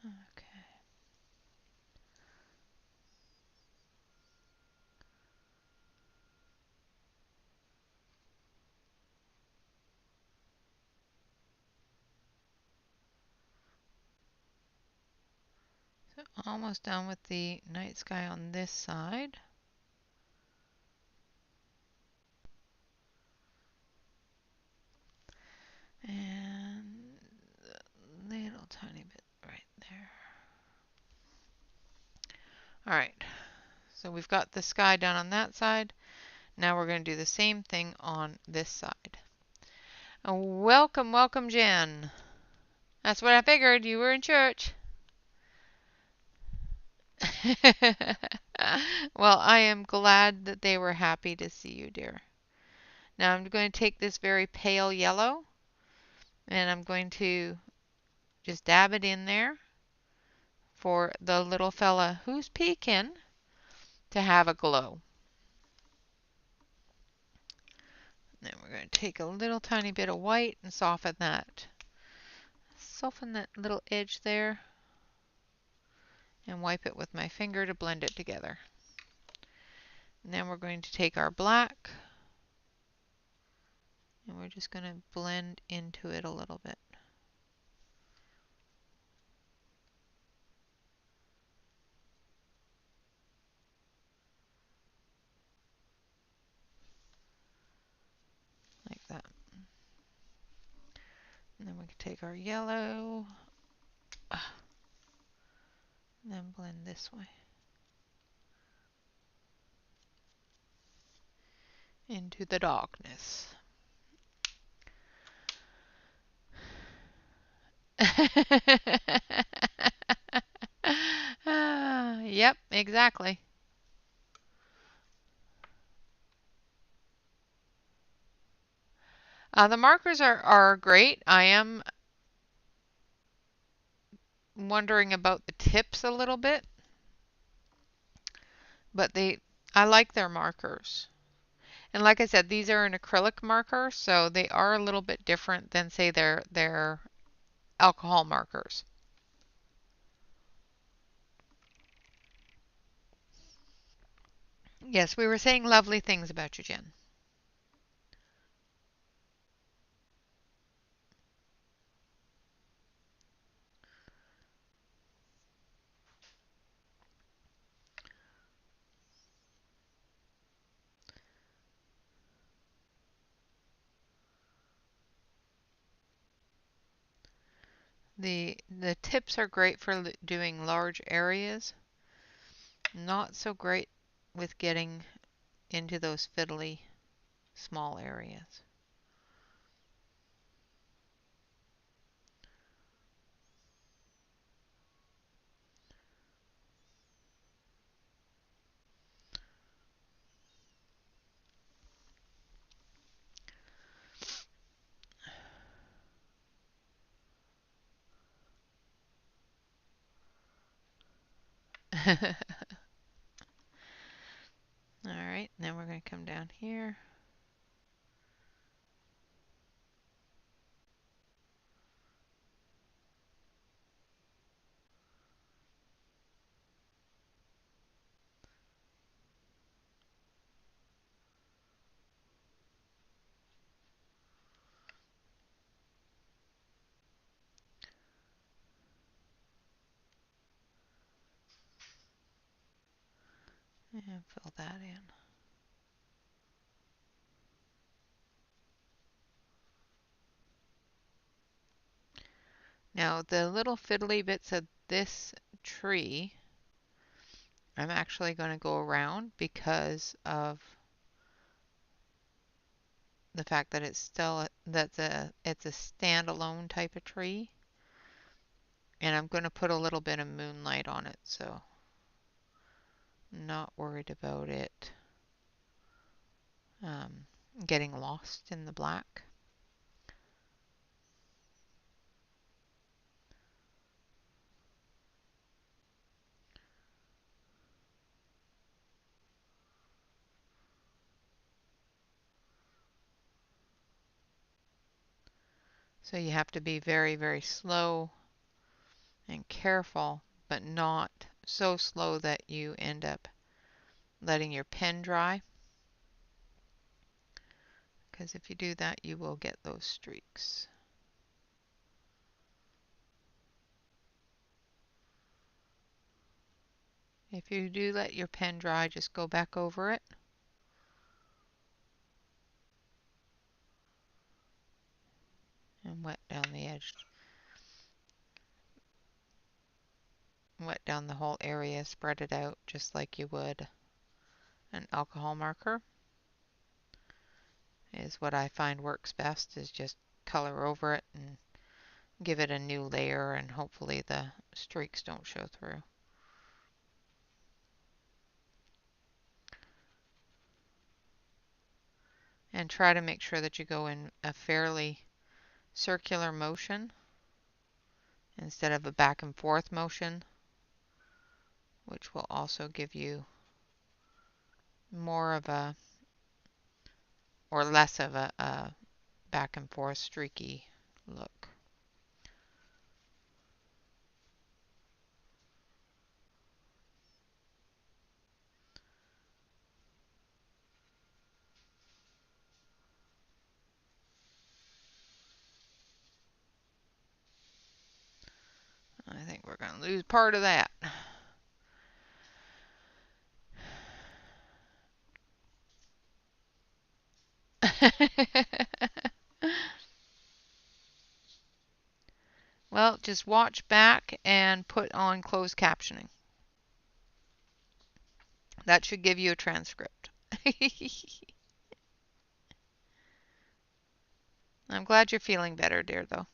[SPEAKER 1] Okay. So almost done with the night sky on this side. And a little tiny bit right there. All right, so we've got the sky done on that side. Now we're going to do the same thing on this side. Welcome, welcome, Jen. That's what I figured. You were in church. Well, I am glad that they were happy to see you, dear. Now I'm going to take this very pale yellow and I'm going to just dab it in there for the little fella who's peeking to have a glow. Then we're going to take a little tiny bit of white and soften that. Soften that little edge there and wipe it with my finger to blend it together. And then we're going to take our black and we're just going to blend into it a little bit. Like that. And then we can take our yellow and then blend this way into the darkness. Yep, exactly. The markers are great. I am wondering about the tips a little bit, but I like their markers. And like I said, these are an acrylic marker, so they are a little bit different than, say, their alcohol markers. Yes, we were saying lovely things about you, Jen. The tips are great for doing large areas. Not so great with getting into those fiddly small areas. Alright, now we're going to come down here. And fill that in. Now the little fiddly bits of this tree, I'm actually going to go around because of the fact that it's a standalone type of tree. And I'm going to put a little bit of moonlight on it, so I'm not worried about it getting lost in the black. So you have to be very, very slow and careful, but not so slow that you end up letting your pen dry. Because if you do that, you will get those streaks. If you do let your pen dry, just go back over it. And wet down the edge. Wet down the whole area, spread it out just like you would an alcohol marker. Is what I find works best, is just color over it and give it a new layer, and hopefully the streaks don't show through. And try to make sure that you go in a fairly circular motion instead of a back and forth motion, which will also give you more of a, or less of a back and forth streaky look. I think we're going to lose part of that. Well, just watch back and put on closed captioning. That should give you a transcript. I'm glad you're feeling better, dear, though.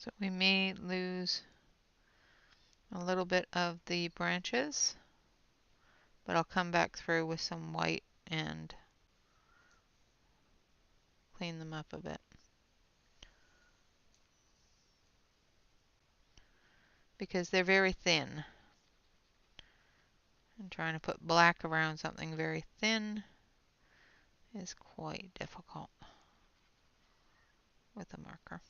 [SPEAKER 1] So we may lose a little bit of the branches, but I'll come back through with some white and clean them up a bit. Because they're very thin. And trying to put black around something very thin is quite difficult with a marker.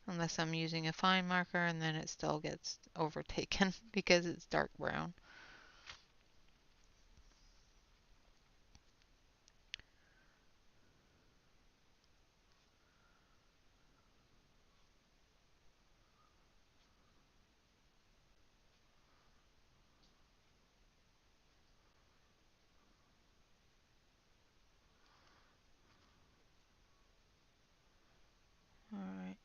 [SPEAKER 1] Unless I'm using a fine marker and then it still gets overtaken because it's dark brown. Alright.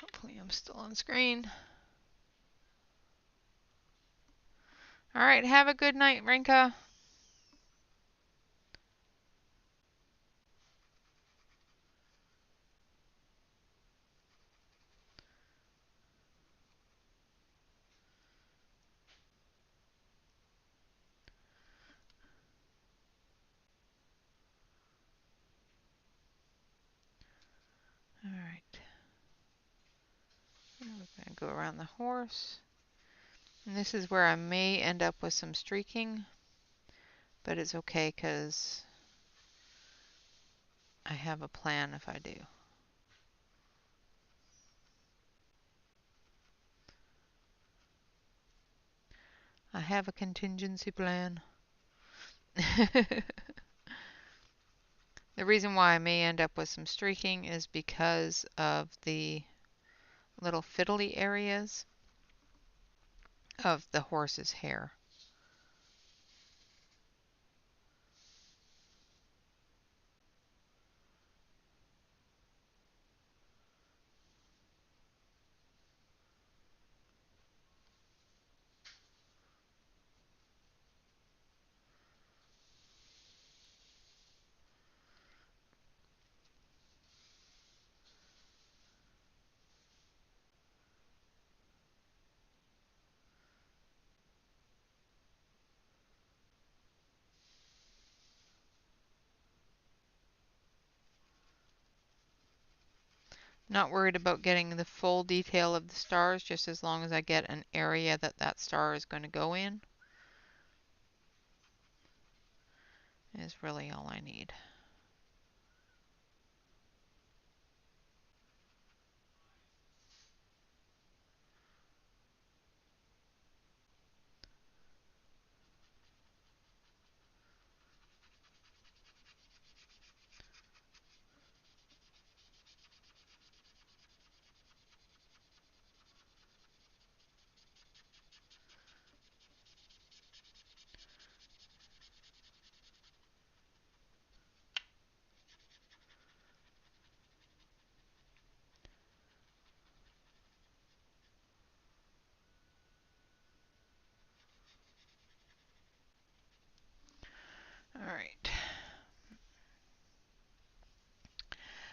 [SPEAKER 1] Hopefully I'm still on screen. Alright, have a good night, Rinka. Alright. We're going to go around the horse. And this is where I may end up with some streaking, but it's okay because I have a plan if I do. I have a contingency plan. The reason why I may end up with some streaking is because of the little fiddly areas of the horse's hair. Not worried about getting the full detail of the stars, just as long as I get an area that that star is going to go in is really all I need.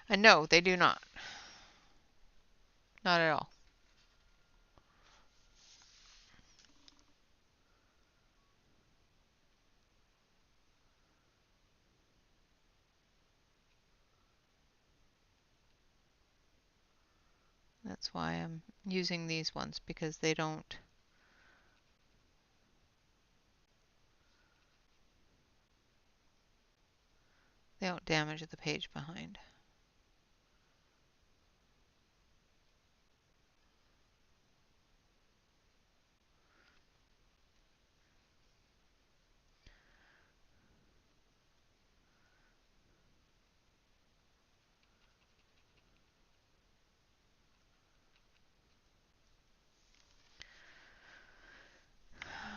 [SPEAKER 1] No, they do not. Not at all. That's why I'm using these ones, because they don't damage the page behind.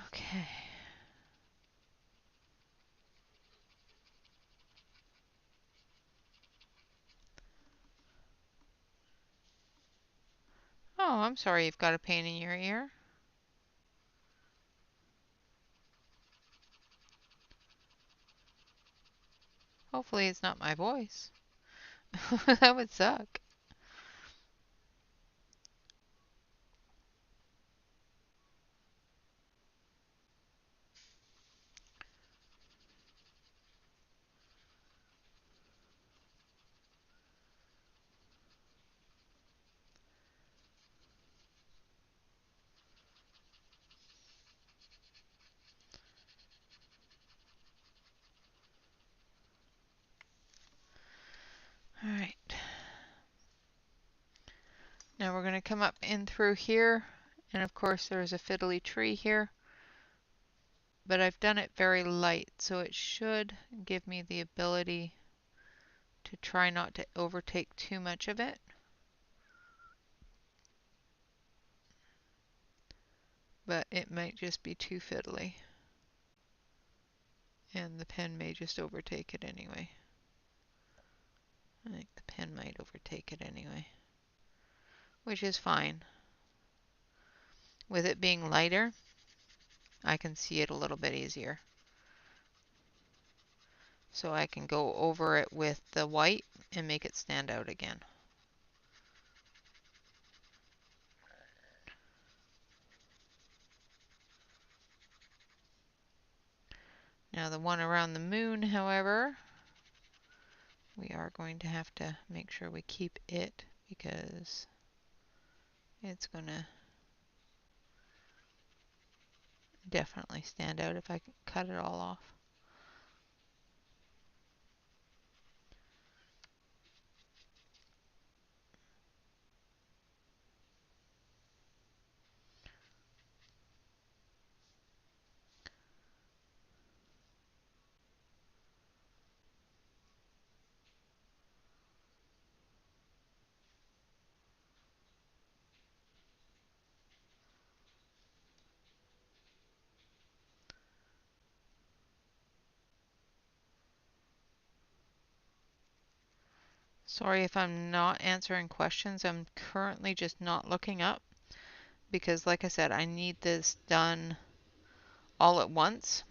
[SPEAKER 1] Okay. Oh, I'm sorry you've got a pain in your ear. Hopefully it's not my voice. That would suck. All right. Now we're going to come up in through here, and of course there's a fiddly tree here, but I've done it very light, so it should give me the ability to try not to overtake too much of it. But it might just be too fiddly, and the pen may just overtake it anyway. I think the pen might overtake it anyway, which is fine. With it being lighter, I can see it a little bit easier. So I can go over it with the white and make it stand out again. Now the one around the moon, however, we are going to have to make sure we keep it, because it's going to definitely stand out if I cut it all off. Sorry if I'm not answering questions. I'm currently just not looking up, because like I said, I need this done all at once.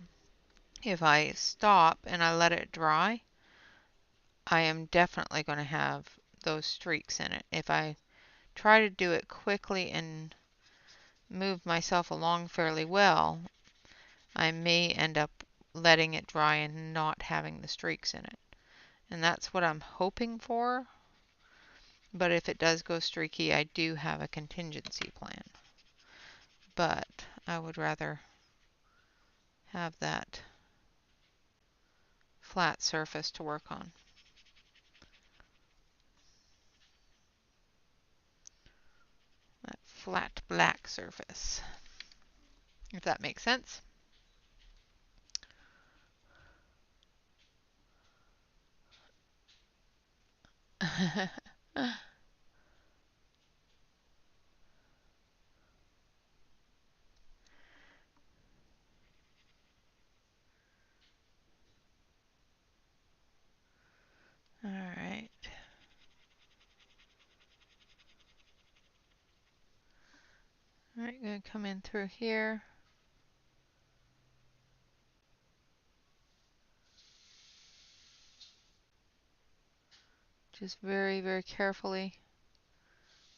[SPEAKER 1] If I stop and I let it dry, I am definitely going to have those streaks in it. If I try to do it quickly and move myself along fairly well, I may end up letting it dry and not having the streaks in it. And that's what I'm hoping for. But if it does go streaky, I do have a contingency plan. But I would rather have that flat surface to work on. That flat black surface, if that makes sense. All right. All right, going to come in through here. Just very, very carefully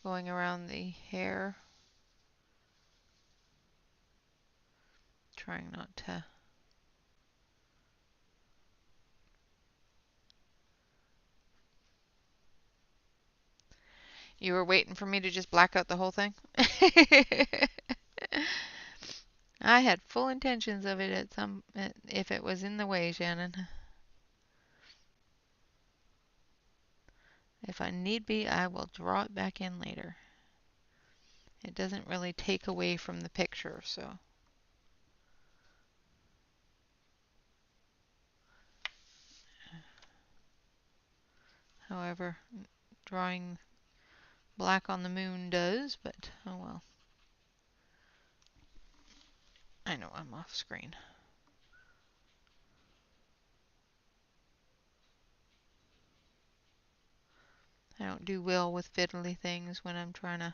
[SPEAKER 1] going around the hair. Trying not to. You were waiting for me to just black out the whole thing? I had full intentions of it if it was in the way, Shannon. If I need be, I will draw it back in later. It doesn't really take away from the picture, so. However, drawing black on the moon does, but oh well. I know I'm off screen. I don't do well with fiddly things when I'm trying to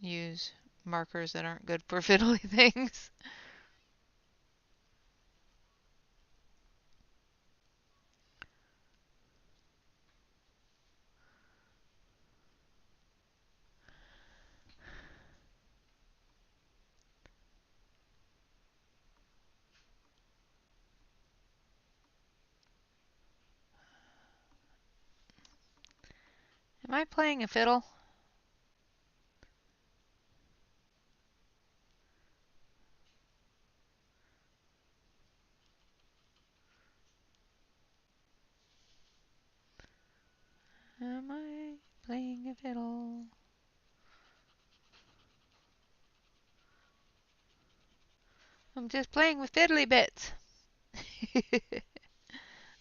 [SPEAKER 1] use markers that aren't good for fiddly things. Am I playing a fiddle? Am I playing a fiddle? I'm just playing with fiddly bits.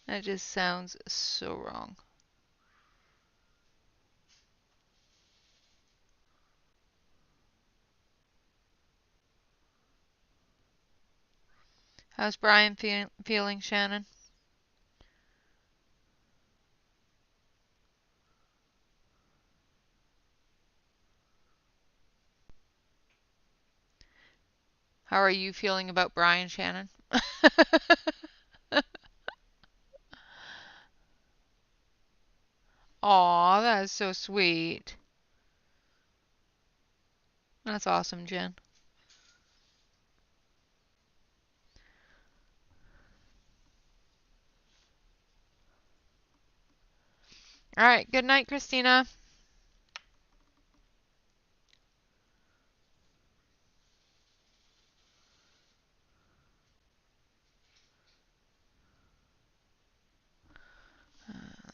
[SPEAKER 1] That just sounds so wrong. How's Brian feeling, Shannon? How are you feeling about Brian, Shannon? Aw, that is so sweet. That's awesome, Jen. All right, good night, Christina.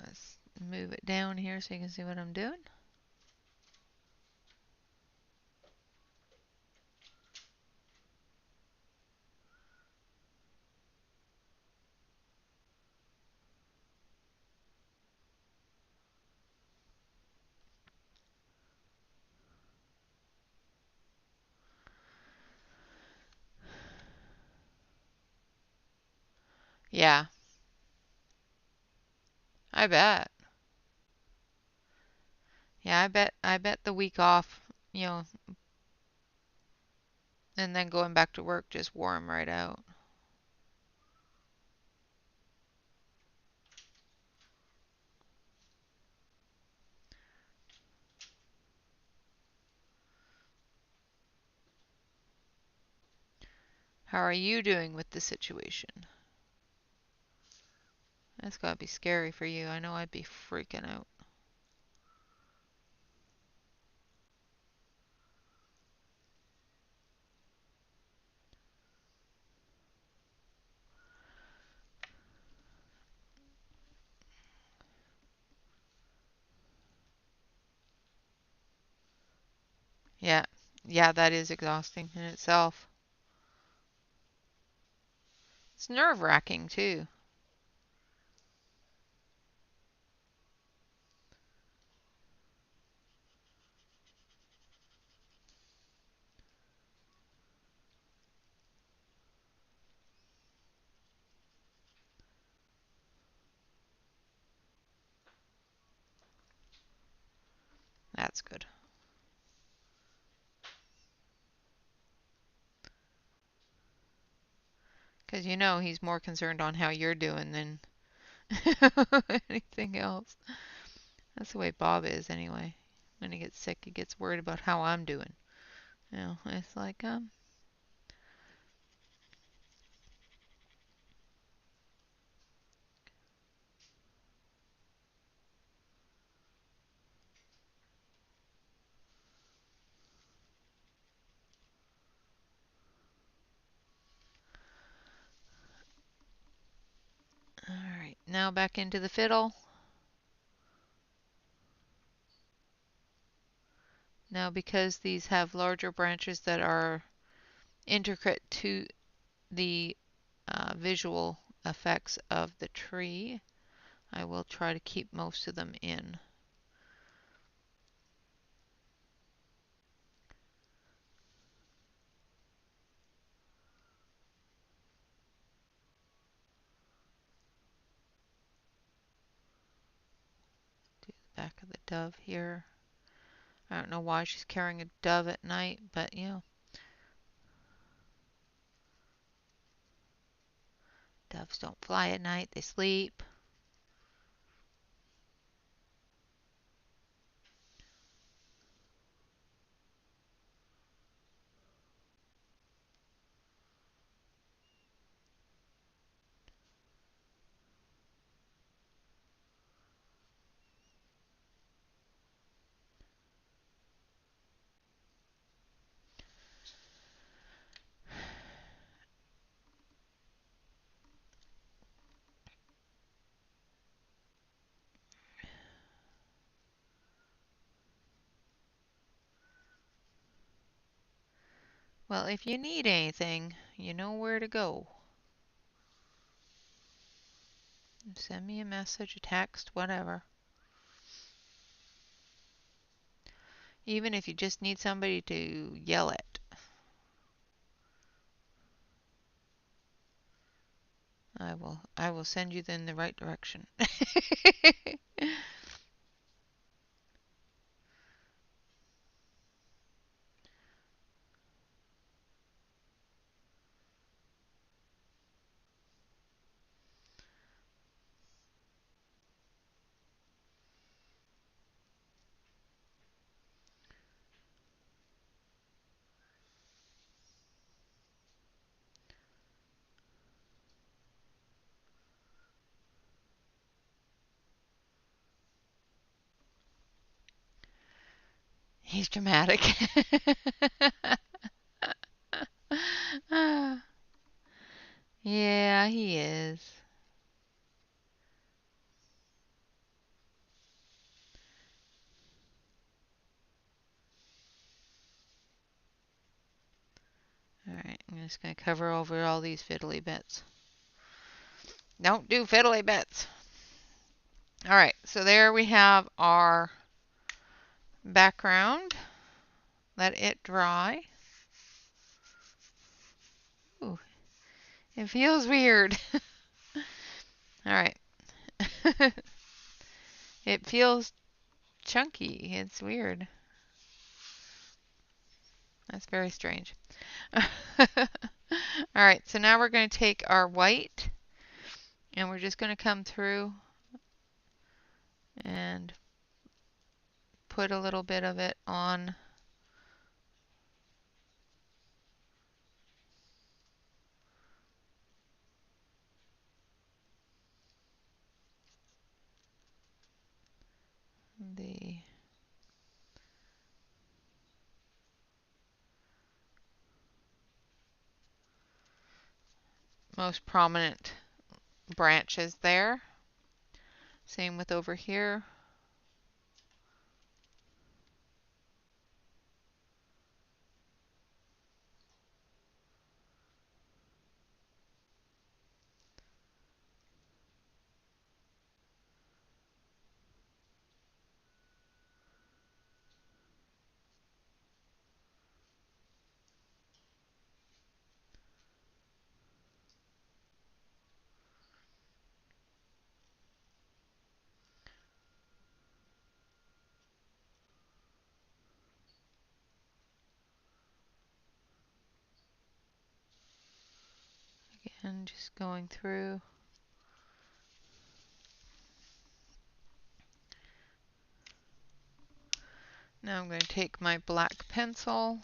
[SPEAKER 1] Let's move it down here so you can see what I'm doing. Yeah, I bet. Yeah, I bet the week off, and then going back to work just wore him right out. How are you doing with the situation? That's gotta be scary for you. I know I'd be freaking out. Yeah, yeah, that is exhausting in itself. It's nerve-wracking too. That's good. Because he's more concerned on how you're doing than anything else. That's the way Bob is anyway. When he gets sick, he gets worried about how I'm doing. You know, it's like, alright, now back into the fiddle. Now because these have larger branches that are intricate to the visual effects of the tree, I will try to keep most of them in. Do the back of the dove here. I don't know why she's carrying a dove at night, but you know, doves don't fly at night, they sleep. Well, if you need anything, you know where to go. Send me a message, a text, whatever. Even if you just need somebody to yell at. I will send you in the right direction. He's dramatic. Yeah, he is. Alright, I'm just going to cover over all these fiddly bits. Don't do fiddly bits. Alright, so there we have our background. Let it dry. Ooh, it feels weird. Alright. It feels chunky. It's weird. That's very strange. Alright, so now we're going to take our white and we're just going to come through and put a little bit of it on the most prominent branches there. Same with over here. Again, just going through. Now I'm going to take my black pencil.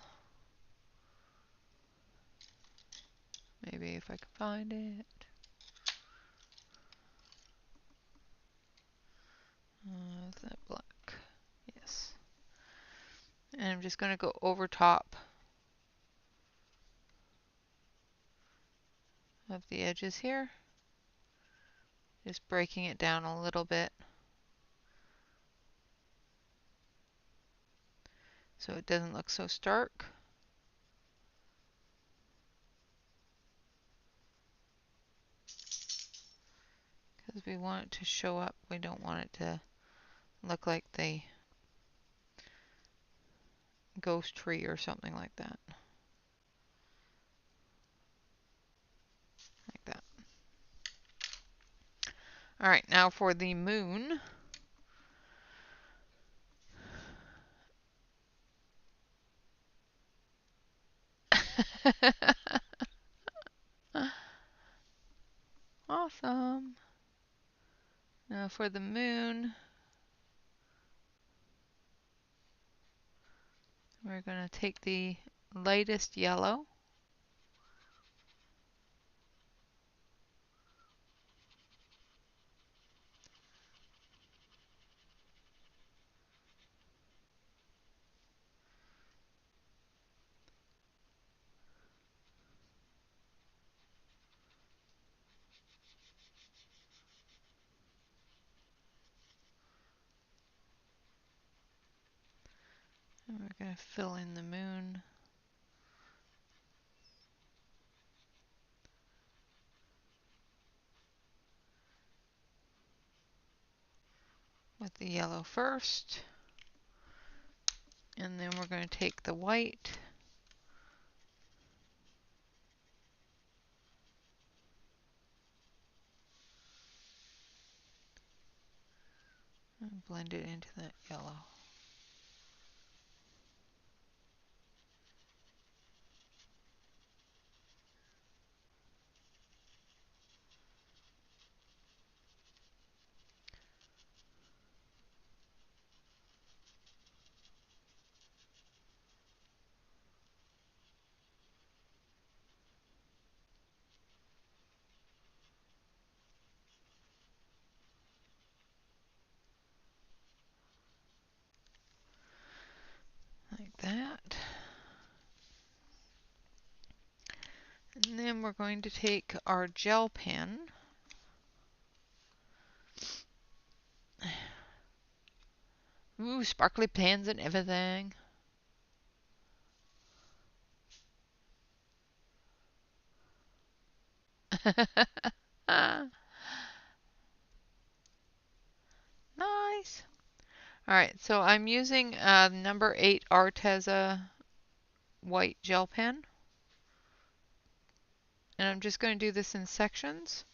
[SPEAKER 1] Maybe if I can find it. Is that black? Yes. And I'm just going to go over top of the edges here. Just breaking it down a little bit so it doesn't look so stark. Because we want it to show up. We don't want it to look like the ghost tree or something like that. Like that. Alright, now for the moon. Awesome. Now for the moon, we're going to take the lightest yellow. And we're going to fill in the moon. With the yellow first. And then we're going to take the white. And blend it into that yellow. Like that. And then we're going to take our gel pen. Ooh, sparkly pens and everything. Nice. Alright, so I'm using number 8 Arteza white gel pen. And I'm just going to do this in sections.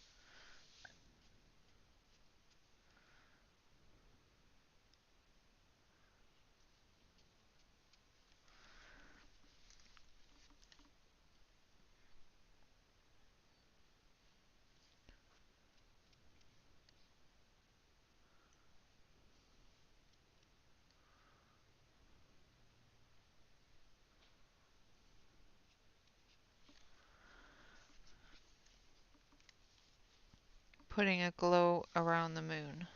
[SPEAKER 1] Putting a glow around the moon.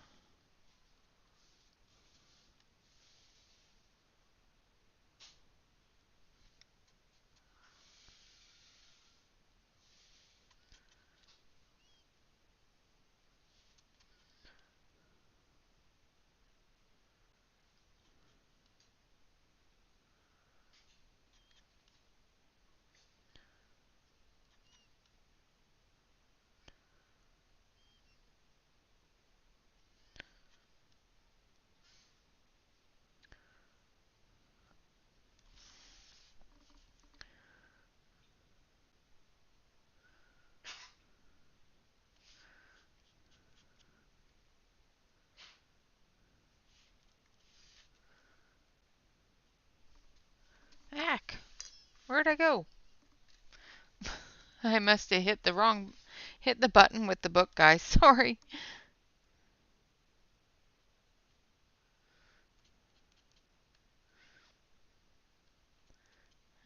[SPEAKER 1] Heck, where'd I go? I must have hit the button with the book, guys. Sorry.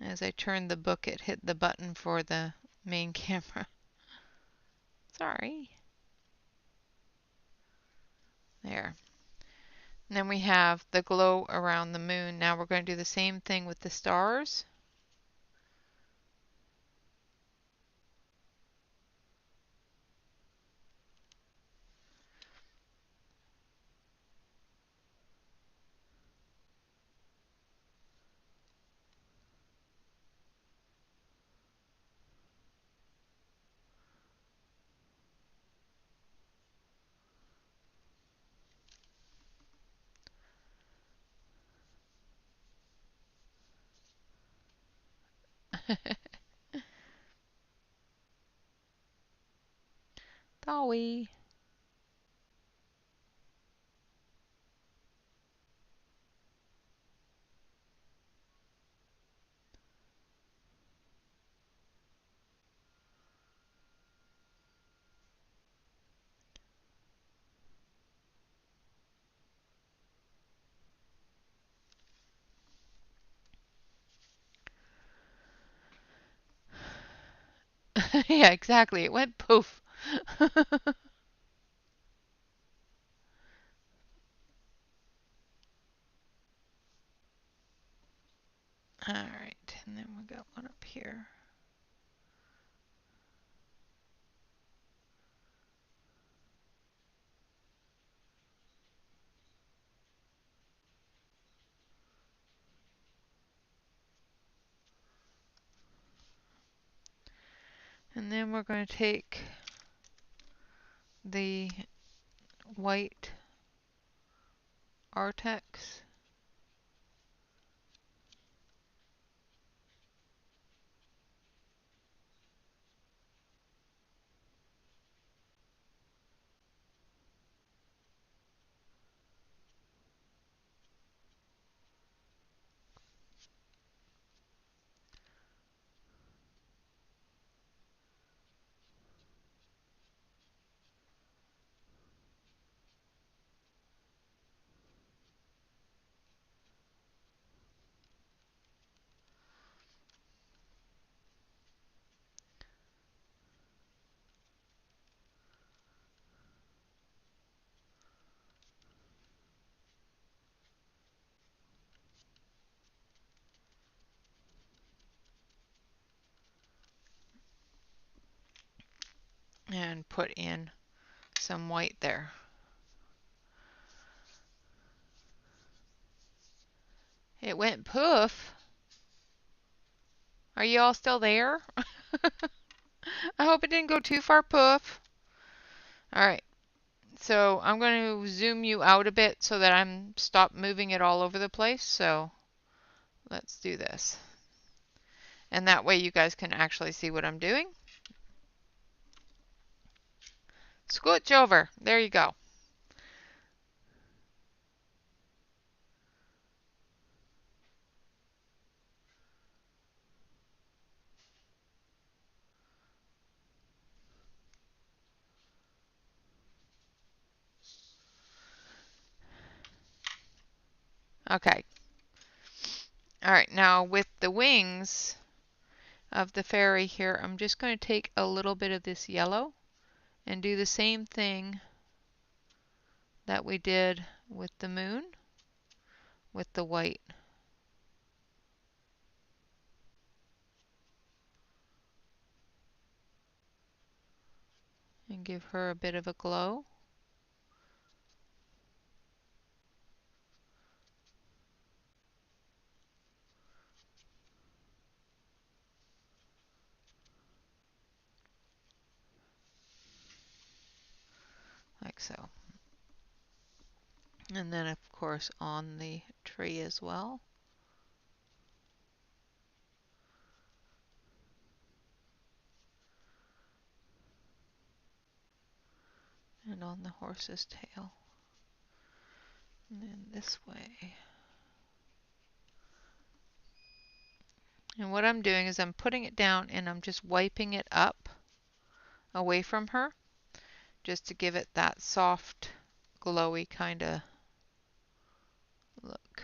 [SPEAKER 1] As I turned the book, it hit the button for the main camera. Sorry. There. And then we have the glow around the moon. Now we're going to do the same thing with the stars. Dolly. Yeah, exactly. It went poof. All right, and then we got one up here. And then we're going to take the white Artex and put in some white there. It went poof. Are you all still there? I hope it didn't go too far poof. All right, so I'm going to zoom you out a bit so that I'm stop moving it all over the place. So let's do this. And that way you guys can actually see what I'm doing. Scooch over. There you go. Okay. All right, now with the wings of the fairy here, I'm just going to take a little bit of this yellow and do the same thing that we did with the moon with the white. And give her a bit of a glow. Like so. And then of course on the tree as well. And on the horse's tail. And then this way. And what I'm doing is I'm putting it down and I'm just wiping it up away from her, just to give it that soft, glowy kind of look.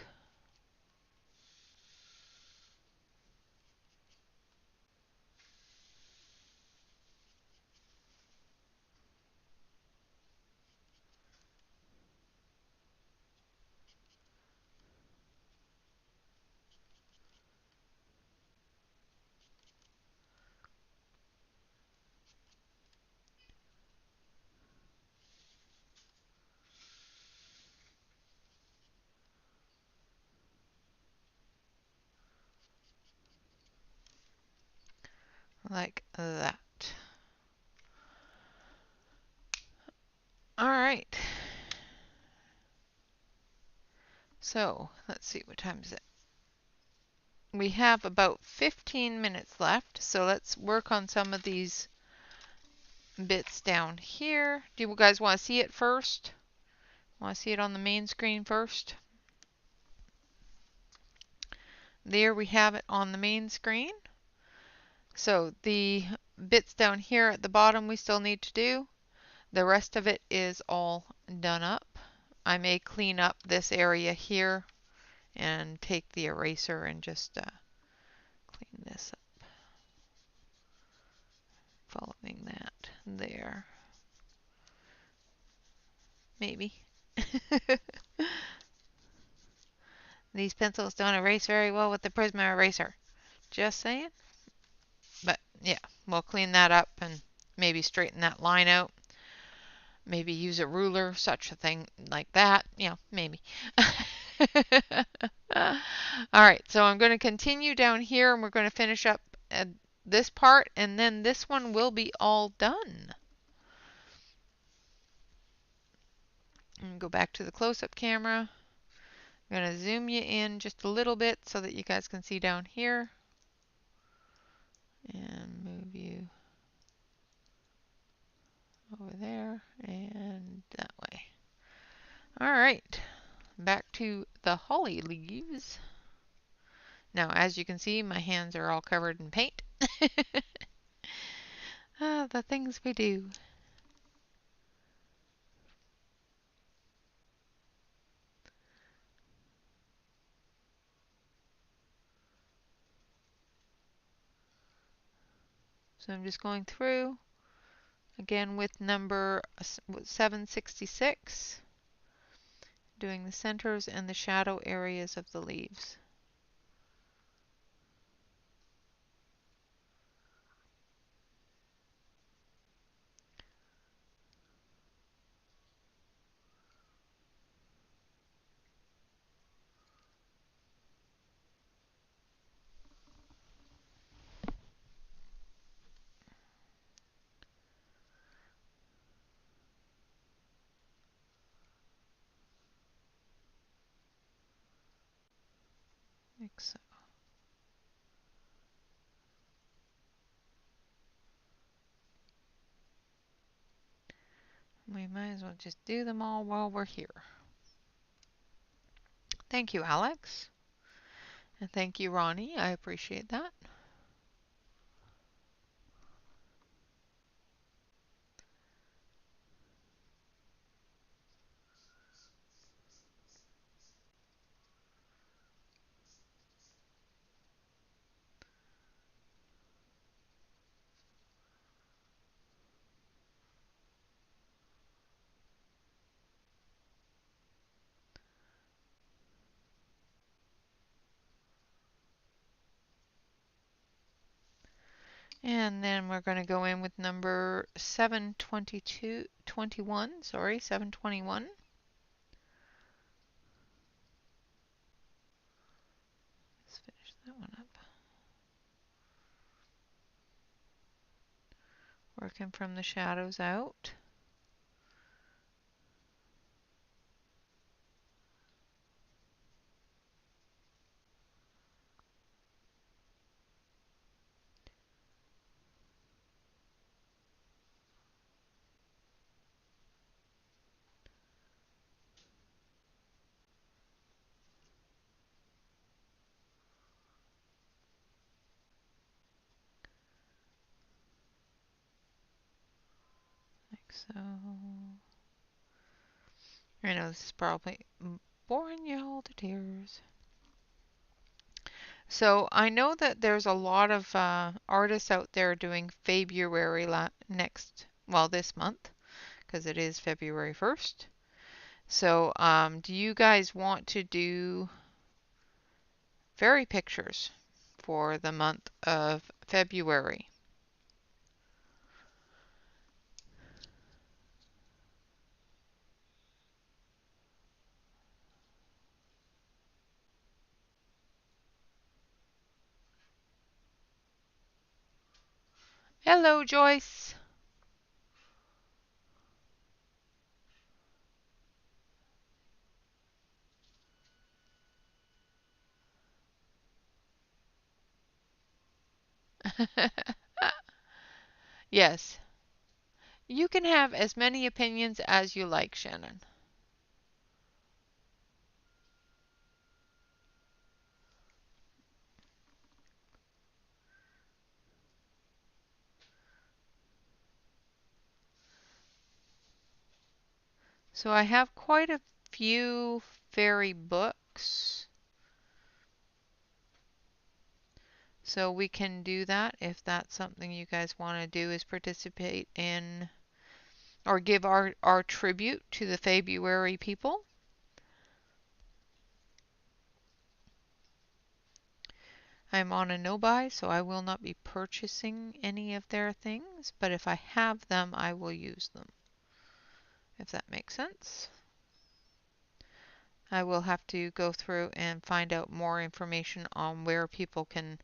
[SPEAKER 1] like that. All right. So let's see, what time is it? We have about 15 minutes left, so let's work on some of these bits down here. Do you guys want to see it first? Want to see it on the main screen first? There we have it on the main screen. So the bits down here at the bottom we still need to do. The rest of it is all done up. I may clean up this area here and take the eraser and just clean this up. Following that there. Maybe. These pencils don't erase very well with the Prisma eraser. Just saying. But yeah, we'll clean that up and maybe straighten that line out. Maybe use a ruler, such a thing like that. Maybe. All right, so I'm going to continue down here and we're going to finish up this part, and then this one will be all done. And go back to the close-up camera. I'm going to zoom you in just a little bit so that you guys can see down here. And move you over there and that way. All right, back to the holly leaves. Now, as you can see, my hands are all covered in paint. The things we do. So I'm just going through again with number 766, doing the centers and the shadow areas of the leaves. Like so. We might as well just do them all while we're here. Thank you, Alex. And thank you, Ronnie. I appreciate that. And then we're going to go in with number 721, sorry, 721. Let's finish that one up. Working from the shadows out. Like so. I know this is probably boring you all to tears. So I know that there's a lot of artists out there doing February this month, because it is February 1st. So do you guys want to do fairy pictures for the month of February? Hello, Joyce. Yes, you can have as many opinions as you like, Shannon. So I have quite a few fairy books. So we can do that if that's something you guys want to do, is participate in or give our tribute to the February people. I'm on a no-buy, so I will not be purchasing any of their things, but if I have them, I will use them, if that makes sense. I will have to go through and find out more information on where people can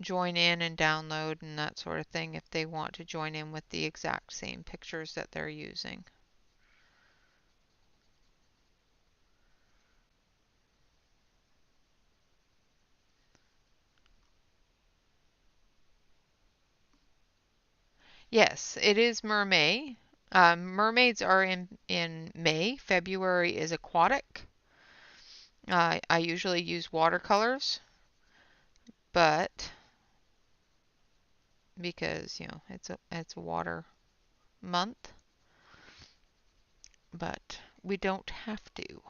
[SPEAKER 1] join in and download and that sort of thing if they want to join in with the exact same pictures that they're using. Yes, it is mermaid. Mermaids are in May. February is aquatic. I usually use watercolors, but because it's a water month, but we don't have to.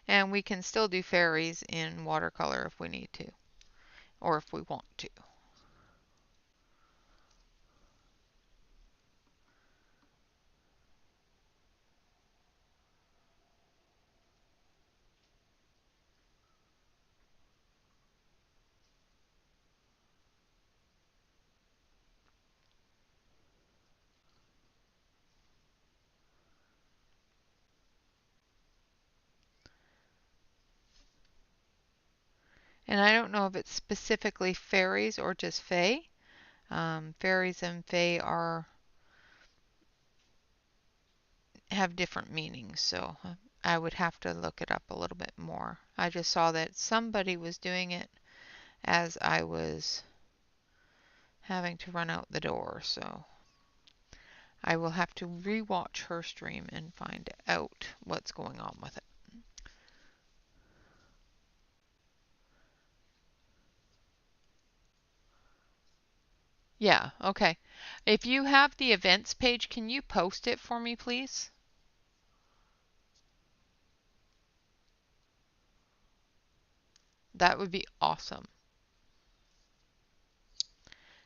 [SPEAKER 1] And we can still do fairies in watercolor if we need to, or if we want to. And I don't know if it's specifically fairies or just fae. Fairies and fae have different meanings, so I would have to look it up a little bit more. I just saw that somebody was doing it as I was having to run out the door, so I will have to rewatch her stream and find out what's going on with it. Yeah, okay. If you have the events page, can you post it for me, please? That would be awesome.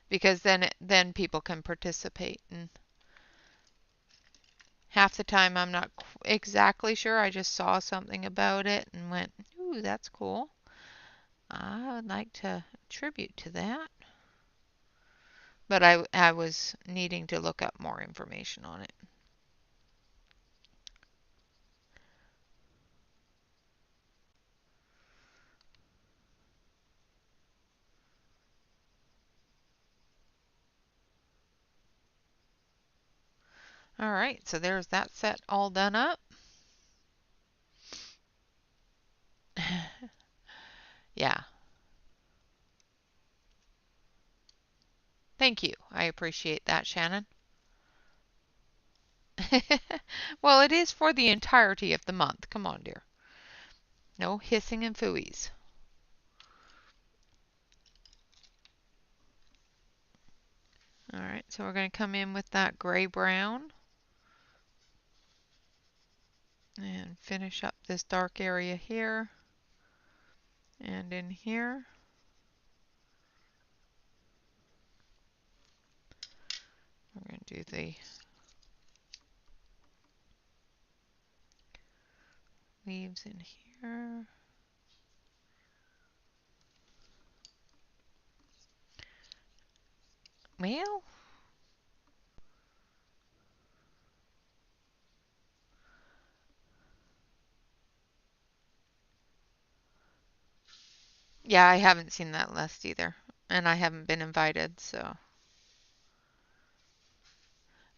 [SPEAKER 1] Because then people can participate, and half the time I'm not exactly sure. I just saw something about it and went, "Ooh, that's cool. I would like to tribute to that." But I was needing to look up more information on it. All right, so there's that set all done up. Yeah, thank you. I appreciate that, Shannon. Well, it is for the entirety of the month. Come on, dear. No hissing and fooies. All right, so we're going to come in with that gray brown and finish up this dark area here and in here. We're going to do the leaves in here. Well, Yeah, I haven't seen that list either, and I haven't been invited, so.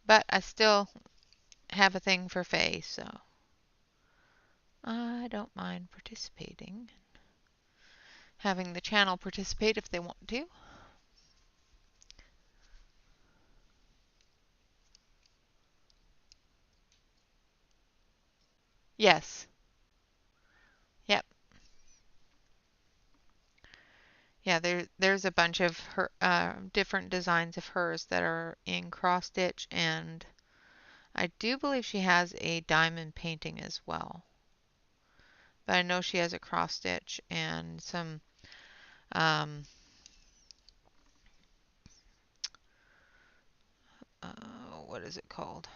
[SPEAKER 1] But I still have a thing for Faye, so I don't mind participating. Having the channel participate if they want to. Yes. Yep. Yeah, there's a bunch of her different designs of hers that are in cross stitch, and I do believe she has a diamond painting as well. But I know she has a cross stitch and some um, what is it called?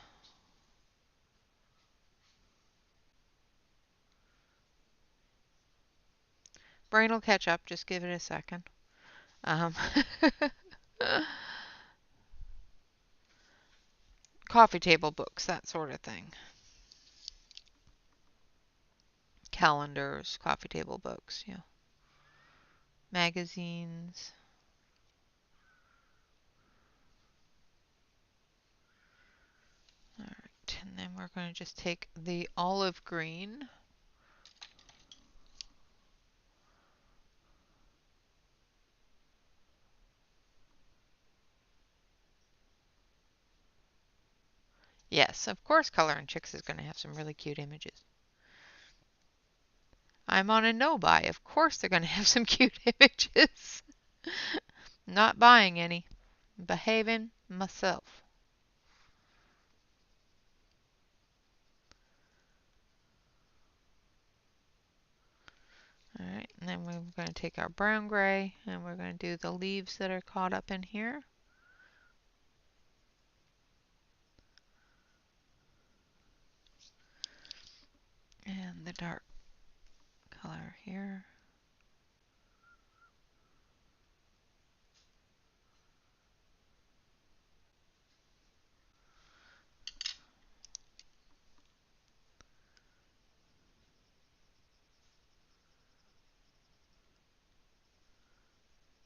[SPEAKER 1] Brain will catch up. Just give it a second. Um, coffee table books, that sort of thing. Calendars, coffee table books, yeah. Magazines. All right, and then we're going to just take the olive green. Yes, of course Color and Chicks is going to have some really cute images. I'm on a no buy. Of course they're going to have some cute images. Not buying any. Behaving myself. Alright, and then we're going to take our brown gray and we're going to do the leaves that are caught up in here. And the dark color here.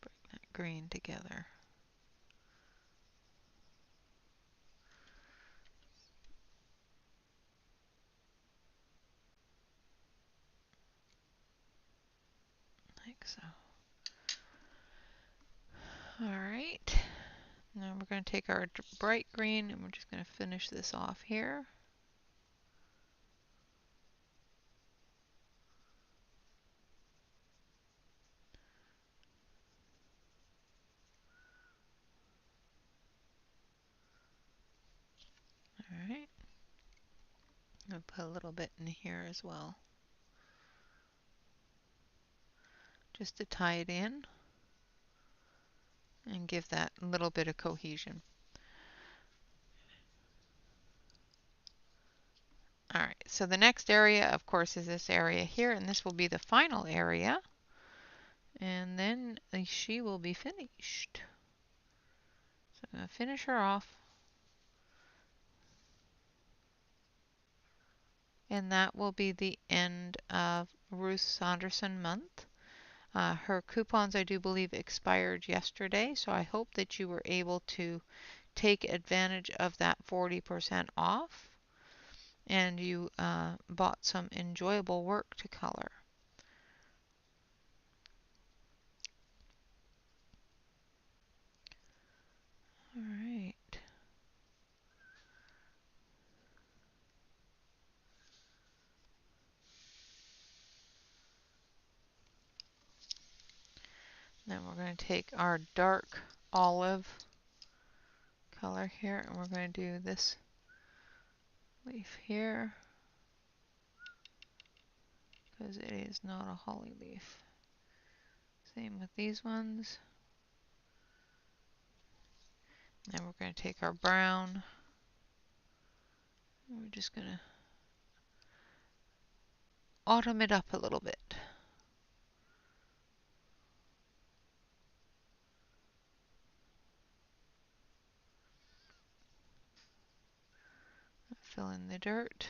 [SPEAKER 1] Bring that green together. Like so. Alright, now we're going to take our bright green and we're just going to finish this off here. Alright, I'll put a little bit in here as well, just to tie it in and give that little bit of cohesion. Alright, so the next area, of course, is this area here, and this will be the final area. And then she will be finished. So I'm going to finish her off. And that will be the end of Ruth Sanderson month. Her coupons, I do believe, expired yesterday, so I hope that you were able to take advantage of that 40% off and you bought some enjoyable work to color. All right. Then we're going to take our dark olive color here and we're going to do this leaf here because it is not a holly leaf. Same with these ones. Then we're going to take our brown and we're just going to autumn it up a little bit. Fill in the dirt.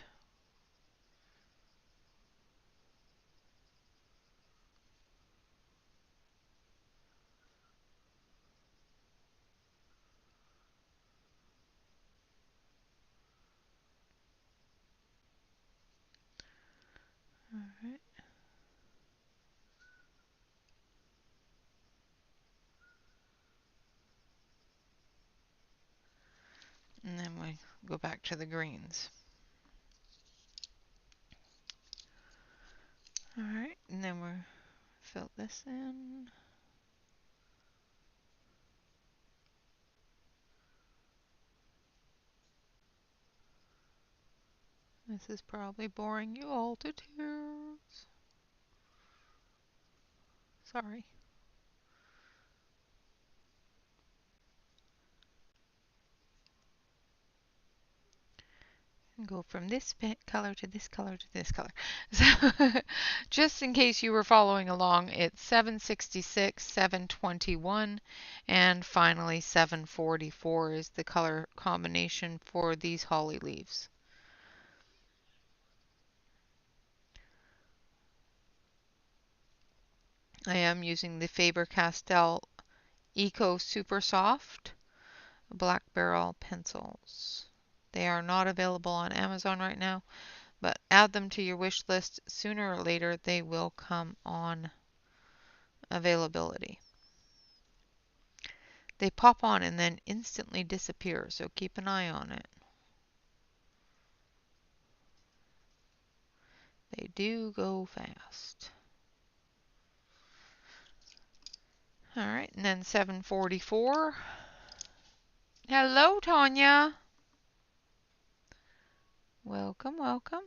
[SPEAKER 1] right. And then we go back to the greens. All right, and then we'll fill this in. This is probably boring you all to tears. Sorry. And go from this color to this color to this color. So just in case you were following along, it's 766, 721, and finally 744 is the color combination for these holly leaves. I am using the Faber-Castell Eco Super Soft Black Barrel pencils. They are not available on Amazon right now, but add them to your wish list. Sooner or later, they will come on availability. They pop on and then instantly disappear, so keep an eye on it. They do go fast. All right, and then 744. Hello, Tanya. Welcome, welcome.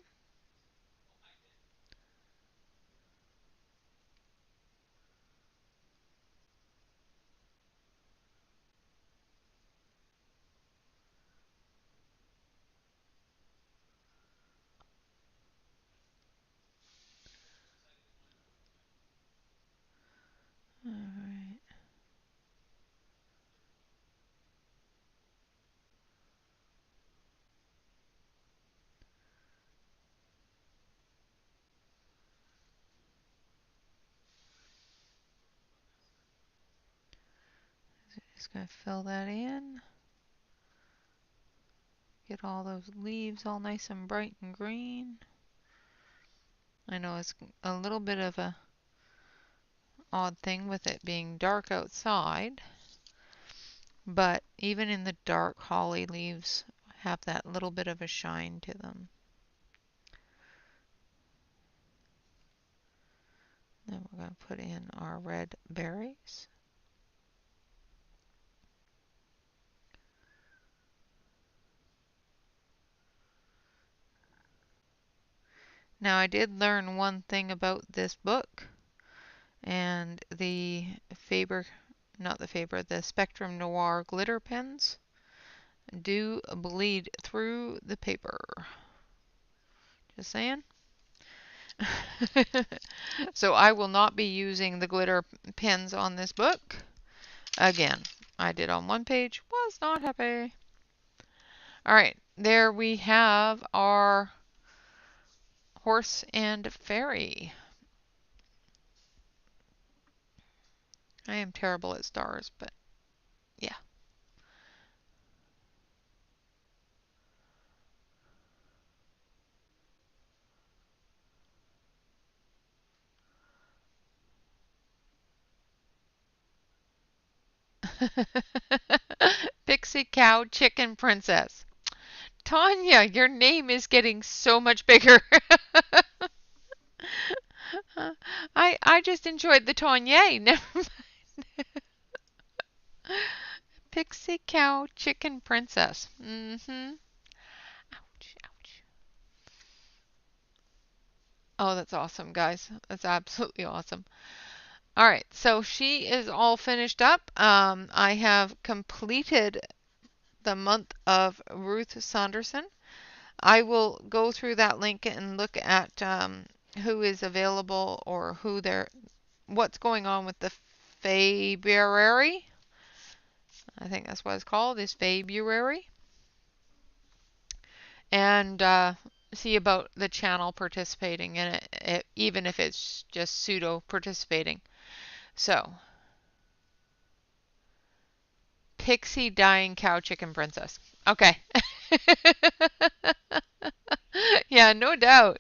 [SPEAKER 1] All right. Just going to fill that in. Get all those leaves all nice and bright and green. I know it's a little bit of a odd thing with it being dark outside, but even in the dark, holly leaves have that little bit of a shine to them. Then we're going to put in our red berries. Now I did learn one thing about this book, and the the Spectrum Noir glitter pens do bleed through the paper. Just saying. So I will not be using the glitter pens on this book. Again, I did on one page, was not happy. All right, there we have our horse and fairy. I am terrible at stars, but yeah. Pixie Cow Chicken Princess. Tanya, your name is getting so much bigger. I just enjoyed the Tanya. Never mind. Pixie Cow Chicken Princess. Mm-hmm. Ouch, ouch. Oh, that's awesome, guys. That's absolutely awesome. All right, so she is all finished up. I have completed the month of Ruth Sanderson. I will go through that link and look at who is available or what's going on with the February. I think that's what it's called, is February. And see about the channel participating in it, even if it's just pseudo participating. So, Pixie Dying Cow Chicken Princess. Okay. Yeah, no doubt.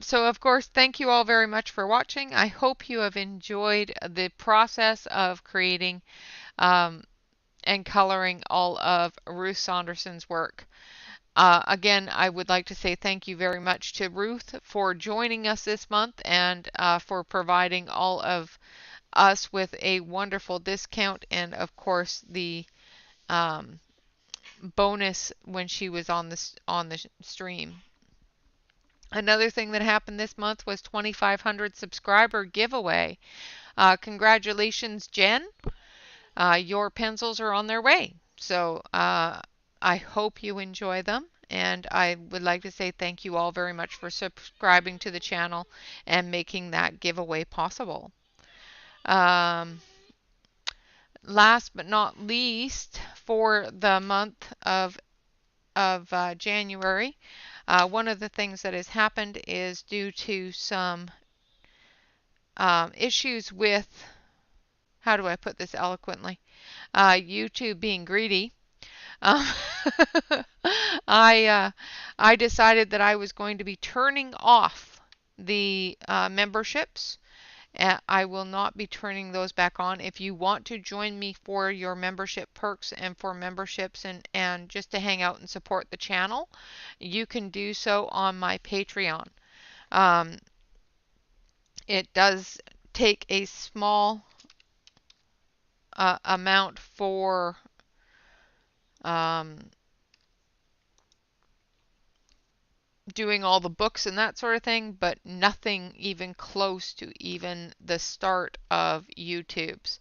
[SPEAKER 1] So of course, thank you all very much for watching. I hope you have enjoyed the process of creating um, and coloring all of Ruth Sanderson's work. Again, I would like to say thank you very much to Ruth for joining us this month and for providing all of us with a wonderful discount and of course the um, bonus when she was on the stream. Another thing that happened this month was 2,500 subscriber giveaway. Congratulations, Jen. Your pencils are on their way. So I hope you enjoy them. And I would like to say thank you all very much for subscribing to the channel and making that giveaway possible. Um, Last but not least, for the month of January, one of the things that has happened is due to some issues with, how do I put this eloquently, YouTube being greedy. Um, I decided that I was going to be turning off the memberships. I will not be turning those back on. If you want to join me for your membership perks and for memberships and just to hang out and support the channel, you can do so on my Patreon. It does take a small amount for doing all the books and that sort of thing, but nothing even close to even the start of YouTube's.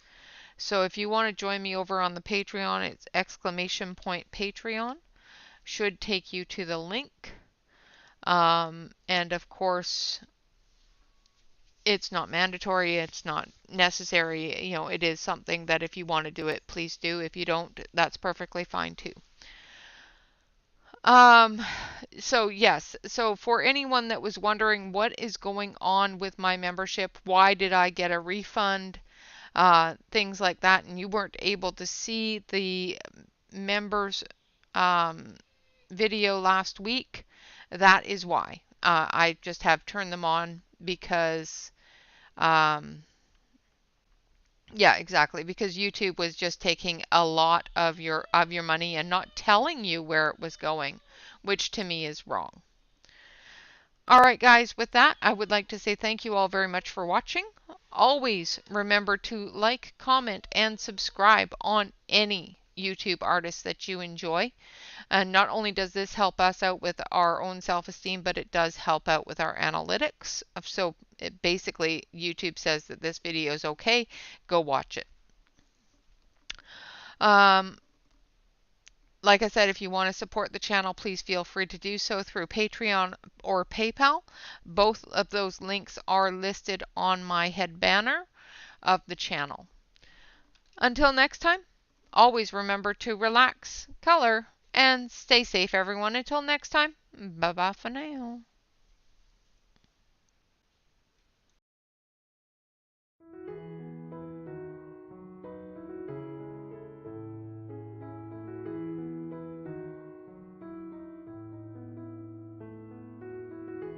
[SPEAKER 1] So if you want to join me over on the Patreon, it's !Patreon. Should take you to the link. And of course, it's not mandatory, it's not necessary. You know, it is something that if you want to do it, please do. If you don't, that's perfectly fine too. So yes, so for anyone that was wondering what is going on with my membership, why did I get a refund, things like that, and you weren't able to see the members video last week, that is why. I just have turned them on because yeah, exactly, because YouTube was just taking a lot of your money and not telling you where it was going, which to me is wrong. All right, guys, with that, I would like to say thank you all very much for watching. Always remember to like, comment, and subscribe on any YouTube artist that you enjoy. And not only does this help us out with our own self-esteem, but it does help out with our analytics. So basically, YouTube says that this video is okay, go watch it. Like I said, if you want to support the channel, please feel free to do so through Patreon or PayPal. Both of those links are listed on my head banner of the channel. Until next time, always remember to relax, color, and stay safe, everyone. Until next time, bye-bye for now.